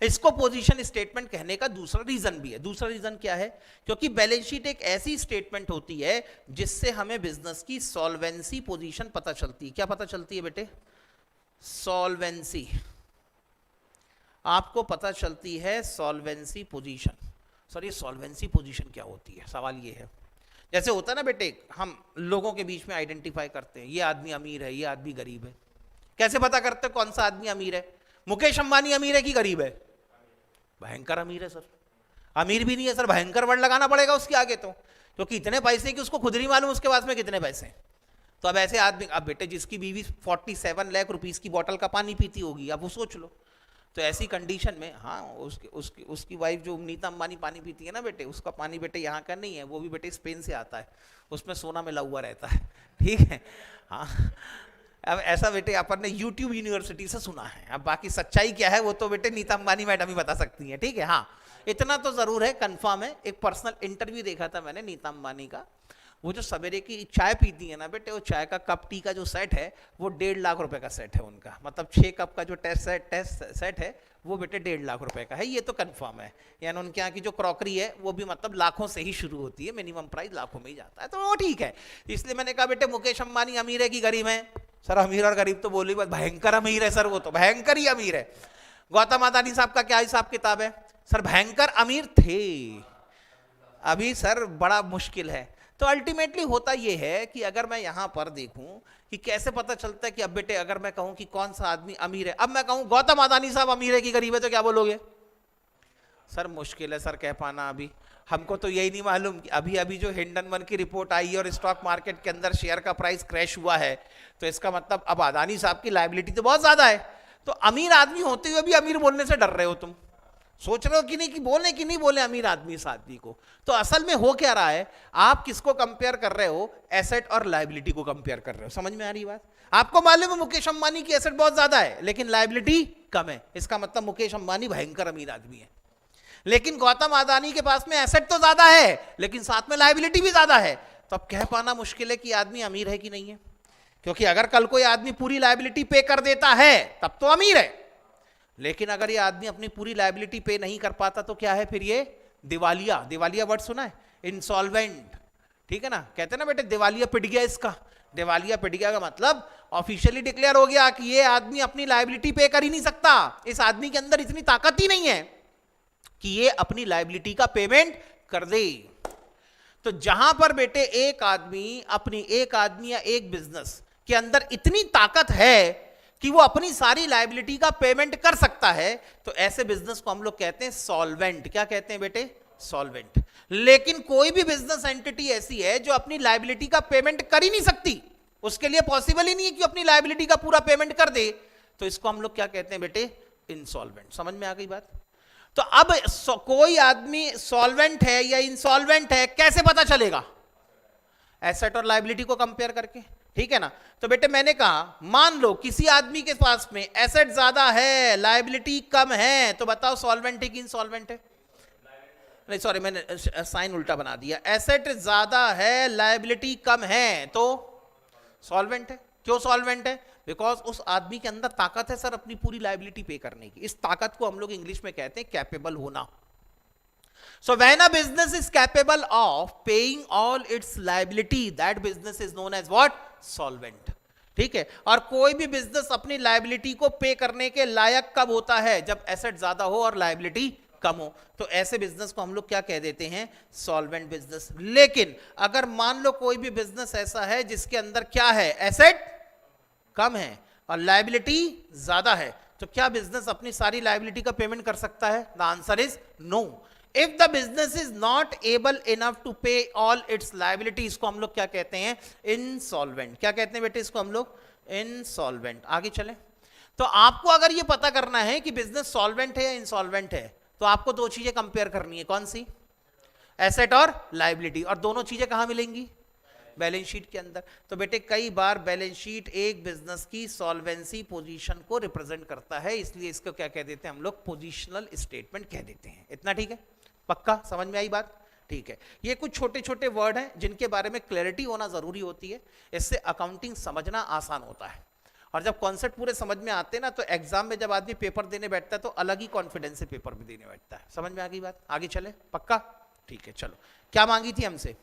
S1: इसको पोजीशन स्टेटमेंट कहने का दूसरा रीजन भी है। दूसरा रीजन क्या है? क्योंकि बैलेंस शीट एक ऐसी स्टेटमेंट होती है जिससे हमें बिजनेस की सॉल्वेंसी पोजीशन पता चलती है। क्या पता चलती है बेटे? सॉल्वेंसी। आपको पता चलती है सॉल्वेंसी पोजीशन। सर ये सॉल्वेंसी पोजीशन क्या होती है? सवाल ये है, जैसे होता है ना बेटे, हम लोगों के बीच में आइडेंटिफाई करते हैं, ये आदमी अमीर है, ये आदमी गरीब है। कैसे पता करते हैं कौन सा आदमी अमीर है? मुकेश अंबानी अमीर है कि गरीब है? भयंकर अमीर है सर। अमीर भी नहीं है सर, भयंकर वर्ड लगाना पड़ेगा उसके आगे तो, क्योंकि इतने पैसे कि उसको खुद नहीं मालूम उसके पास में कितने पैसे। तो अब ऐसे आदमी, अब बेटे जिसकी बीवी 47 लाख रुपीस की बोतल का पानी पीती होगी, अब वो सोच लो। तो ऐसी कंडीशन में हाँ, उसकी वाइफ जो नीता अंबानी पानी पीती है ना बेटे, उसका पानी बेटे यहाँ का नहीं है, वो भी बेटे स्पेन से आता है, उसमें सोना मिला हुआ रहता है। ठीक है हाँ। अब ऐसा बेटे अपन ने यूट्यूब यूनिवर्सिटी से सुना है। अब बाकी सच्चाई क्या है वो तो बेटे नीता अंबानी मैडम ही बता सकती हैं। ठीक है हाँ, इतना तो जरूर है, कंफर्म है। एक पर्सनल इंटरव्यू देखा था मैंने नीता अंबानी का, वो जो सवेरे की चाय पीती है ना बेटे, वो चाय का कप टी का जो सेट है वो 1.5 लाख रुपए का सेट है उनका, मतलब 6 कप का जो टेस्ट सेट है वो बेटे 1.5 लाख रुपए का है, ये तो कंफर्म है। यानी उनके यहाँ की जो क्रॉकरी है वो भी मतलब लाखों से ही शुरू होती है, मिनिमम प्राइस लाखों में ही जाता है, तो वो ठीक है। इसलिए मैंने कहा बेटे मुकेश अंबानी अमीर है कि गरीब है? सर अमीर और गरीब तो बोली बात, भयंकर अमीर है सर, वो तो भयंकर ही अमीर है। गौतम अदानी साहब का क्या हिसाब किताब है? सर भयंकर अमीर थे, अभी सर बड़ा मुश्किल है। तो अल्टीमेटली होता यह है कि अगर मैं यहां पर देखूं कि कैसे पता चलता है कि अब बेटे अगर मैं कहूं कि कौन सा आदमी अमीर है, अब मैं कहूं गौतम अदानी साहब अमीर है कि गरीब है, तो क्या बोलोगे? सर मुश्किल है सर कह पाना, अभी हमको तो यही नहीं मालूम कि अभी अभी जो हिंडनबर्ग की रिपोर्ट आई है और स्टॉक मार्केट के अंदर शेयर का प्राइस क्रैश हुआ है, तो इसका मतलब अब अदानी साहब की लायबिलिटी तो बहुत ज्यादा है। तो अमीर आदमी होते हुए भी अमीर बोलने से डर रहे हो तुम, सोच रहे हो कि नहीं कि बोले कि नहीं बोले अमीर आदमी इस आदमी को। तो असल में हो क्या रहा है, आप किसको कंपेयर कर रहे हो? एसेट और लायबिलिटी को कंपेयर कर रहे हो। समझ में आ रही बात? आपको मालूम है मुकेश अंबानी की एसेट बहुत ज्यादा है लेकिन लायबिलिटी कम है, इसका मतलब मुकेश अंबानी भयंकर अमीर आदमी है। लेकिन गौतम अदानी के पास में एसेट तो ज्यादा है लेकिन साथ में लायबिलिटी भी ज्यादा है, तो अब कह पाना मुश्किल है कि आदमी अमीर है कि नहीं है। क्योंकि अगर कल कोई आदमी पूरी लायबिलिटी पे कर देता है तब तो अमीर है, लेकिन अगर ये आदमी अपनी पूरी लायबिलिटी पे नहीं कर पाता तो क्या है फिर? ये दिवालिया। दिवालिया वर्ड सुना है? इंसॉल्वेंट, ठीक है ना? कहते हैं ना बेटे दिवालिया पिट गया इसका। दिवालिया पिट गया का मतलब ऑफिशियली डिक्लेयर हो गया कि ये आदमी अपनी लायबिलिटी पे कर ही नहीं सकता, इस आदमी के अंदर इतनी ताकत ही नहीं है कि ये अपनी लायबिलिटी का पेमेंट कर दे। तो जहां पर बेटे एक आदमी या एक बिजनेस के अंदर इतनी ताकत है कि वो अपनी सारी लायबिलिटी का पेमेंट कर सकता है, तो ऐसे बिजनेस को हम लोग कहते हैं सॉल्वेंट। क्या कहते हैं बेटे? सॉल्वेंट। लेकिन कोई भी बिजनेस एंटिटी ऐसी है जो अपनी लायबिलिटी का पेमेंट कर ही नहीं सकती, उसके लिए पॉसिबल ही नहीं है कि अपनी लायबिलिटी का पूरा पेमेंट कर दे, तो इसको हम लोग क्या कहते हैं बेटे? इंसॉल्वेंट। समझ में आ गई बात? तो अब कोई आदमी सॉल्वेंट है या इंसॉल्वेंट है कैसे पता चलेगा? एसेट और लायबिलिटी को कंपेयर करके, ठीक है ना? तो बेटे मैंने कहा मान लो किसी आदमी के पास में एसेट ज्यादा है लायबिलिटी कम है, तो बताओ सॉल्वेंट है कि इंसॉल्वेंट है? नहीं सॉरी, मैंने साइन उल्टा बना दिया। एसेट ज्यादा है लायबिलिटी कम है तो सॉल्वेंट है। क्यों सॉल्वेंट है? बिकॉज उस आदमी के अंदर ताकत है सर अपनी पूरी लायबिलिटी पे करने की। इस ताकत को हम लोग इंग्लिश में कहते हैं कैपेबल होना। So when a business is capable of paying all its liability, that business is known as what? Solvent. ठीक है? और कोई भी बिजनेस अपनी लायबिलिटी को पे करने के लायक कब होता है? जब एसेट ज्यादा हो और लायबिलिटी कम हो। तो ऐसे बिजनेस को हम लोग क्या कह देते हैं? Solvent business. लेकिन अगर मान लो कोई भी बिजनेस ऐसा है जिसके अंदर क्या है? एसेट कम है और लायबिलिटी ज्यादा है, तो क्या बिजनेस अपनी सारी लायबिलिटी का पेमेंट कर सकता है? The answer is no. If the business is not able enough to pay all its liability, इसको हम लोग क्या कहते हैं? Insolvent। क्या कहते हैं बेटे इसको हम लोग? Insolvent। आगे चलें। तो आपको अगर ये पता करना है कि बिजनेस सॉल्वेंट है या इंसॉल्वेंट है, तो आपको दो चीजें कंपेयर करनी है। कौन सी? एसेट और लायबिलिटी। और दोनों चीजें कहां मिलेंगी? बैलेंस शीट के अंदर। तो बेटे कई बार बैलेंस शीट एक बिजनेस की सॉल्वेंसी पोजीशन को रिप्रेजेंट करता है, इसलिए इसको क्या कह देते हैं हम लोग? पोजीशनल स्टेटमेंट कह देते हैं। इतना ठीक है? पक्का समझ में आई बात? ठीक है। ये कुछ छोटे छोटे वर्ड हैं जिनके बारे में क्लैरिटी होना जरूरी होती है, इससे अकाउंटिंग समझना आसान होता है। और जब कॉन्सेप्ट पूरे समझ में आते हैं ना, तो एग्जाम में जब आदमी पेपर देने बैठता है तो अलग ही कॉन्फिडेंस से पेपर भी देने बैठता है। समझ में आ गई बात? आगे चले? पक्का? ठीक है चलो। क्या मांगी थी हमसे?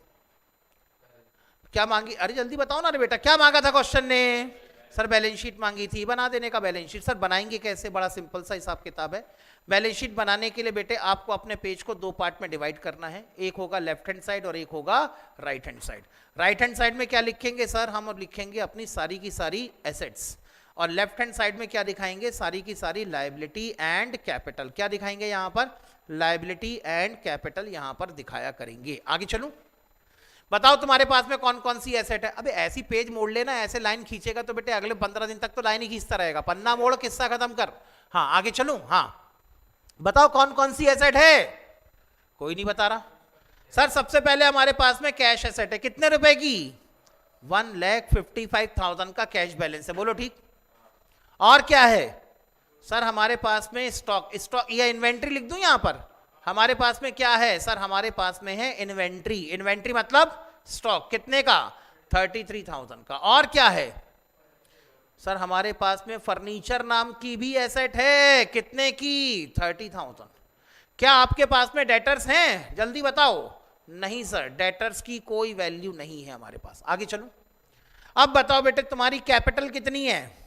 S1: क्या मांगी? अरे जल्दी बताओ ना रे बेटा, क्या मांगा था क्वेश्चन ने? सर बैलेंस शीट मांगी थी, बना देने का बैलेंस शीट। सर बनाएंगे कैसे? बड़ा सिंपल सा हिसाब किताब है। बैलेंस शीट बनाने के लिए बेटे आपको अपने पेज को दो पार्ट में डिवाइड करना है, एक होगा लेफ्ट हैंड साइड और एक होगा right hand side. Right hand side में क्या लिखेंगे सर? हम अब लिखेंगे अपनी सारी की सारी एसेट्स, और लेफ्ट हैंड साइड में क्या दिखाएंगे? सारी की सारी लायबिलिटी एंड कैपिटल। क्या दिखाएंगे यहाँ पर? लायबिलिटी एंड कैपिटल यहाँ पर दिखाया करेंगे। आगे चलूं? बताओ तुम्हारे पास में कौन कौन सी एसेट है? अबे ऐसी पेज मोड़ लेना, ऐसे लाइन खींचेगा तो बेटे अगले 15 दिन तक तो लाइन ही खींचता रहेगा। पन्ना मोड़, किस्सा खत्म कर। हाँ आगे चलूं? हाँ बताओ कौन कौन सी एसेट है? कोई नहीं बता रहा। सर सबसे पहले हमारे पास में कैश एसेट है। कितने रुपए की? 1,55,000 का कैश बैलेंस है। बोलो ठीक। और क्या है? सर हमारे पास में स्टॉक या इन्वेंट्री लिख दूं यहां पर? हमारे पास में क्या है? सर हमारे पास में है इन्वेंट्री। इन्वेंट्री मतलब स्टॉक कितने का? 33,000 का। और क्या है सर? हमारे पास में फर्नीचर नाम की भी एसेट है, कितने की? 30,000। क्या आपके पास में डेटर्स हैं? जल्दी बताओ। नहीं सर, डेटर्स की कोई वैल्यू नहीं है हमारे पास। आगे चलो, अब बताओ बेटे तुम्हारी कैपिटल कितनी है?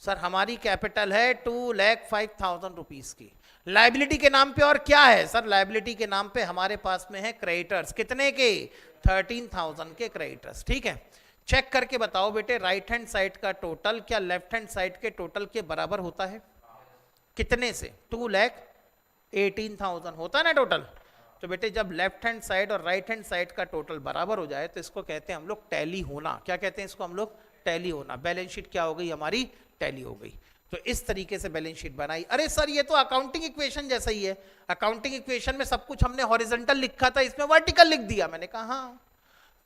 S1: सर हमारी कैपिटल है 2,05,000 रुपीज की। लाइबिलिटी के नाम पे और क्या है? सर लाइबिलिटी के नाम पे हमारे पास में है क्रेडिटर्स, कितने के? 13,000 के क्रेडिटर्स। ठीक है, चेक करके बताओ बेटे राइट हैंड साइड का टोटल क्या लेफ्ट हैंड साइड के टोटल के बराबर होता है? कितने से? 2,18,000 होता है ना टोटल। तो बेटे जब लेफ्ट हैंड साइड और राइट हैंड साइड का टोटल बराबर हो जाए तो इसको कहते हैं हम लोग टैली होना। क्या कहते हैं इसको हम लोग? टैली होना। बैलेंस शीट क्या हो गई हमारी? टैली हो गई। तो इस तरीके से बैलेंस शीट बनाई। अरे सर ये तो अकाउंटिंग इक्वेशन जैसा ही है। अकाउंटिंग इक्वेशन में सब कुछ हमने हॉरिजॉन्टल लिखा था, इसमें वर्टिकल लिख दिया। मैंने कहा हाँ,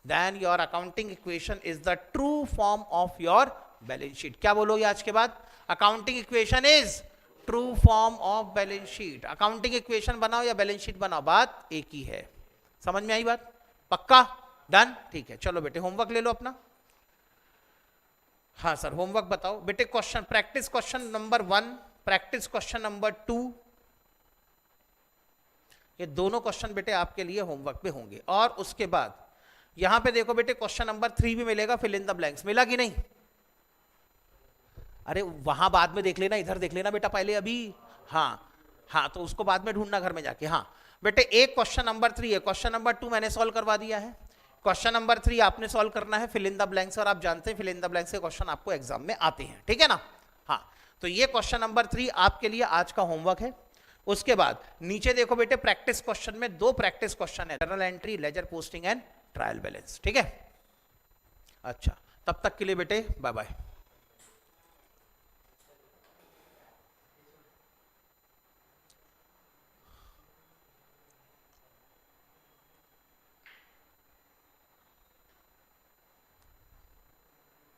S1: then your accounting equation is the true form of your balance sheet. क्या बोलोगे आज के बाद? Accounting equation is true form of balance sheet. Accounting equation बनाओ या बैलेंस शीट बनाओ, बात एक ही है। समझ में आई बात? पक्का? डन? ठीक है, चलो बेटे होमवर्क ले लो अपना। हाँ सर होमवर्क बताओ बेटे। Question practice question number 1, practice question number 2, ये दोनों क्वेश्चन बेटे आपके लिए होमवर्क पे होंगे। और उसके बाद यहां पे देखो बेटे क्वेश्चन नंबर 3 भी मिलेगा, फिल इन द ब्लैंक्स। मिला कि नहीं? अरे वहां बाद में देख लेना, इधर देख लेना बेटा पहले अभी। हाँ हाँ, तो उसको बाद में ढूंढना घर में जाके। हाँ बेटे, एक क्वेश्चन नंबर 3 है, क्वेश्चन नंबर 2 मैंने सॉल्व करवा दिया है, क्वेश्चन नंबर 3 आपने सॉल्व करना है, फिल इन द ब्लैंक्स। और आप जानते हैं फिल इन द ब्लैंक्स के क्वेश्चन आपको एग्जाम में आते हैं, ठीक है ना? हाँ, तो ये क्वेश्चन नंबर 3 आपके लिए आज का होमवर्क है। उसके बाद नीचे देखो बेटे प्रैक्टिस क्वेश्चन में 2 प्रैक्टिस क्वेश्चन है, journal entry, ledger posting and trial balance. ठीक है, अच्छा तब तक के लिए बेटे बाय बाय।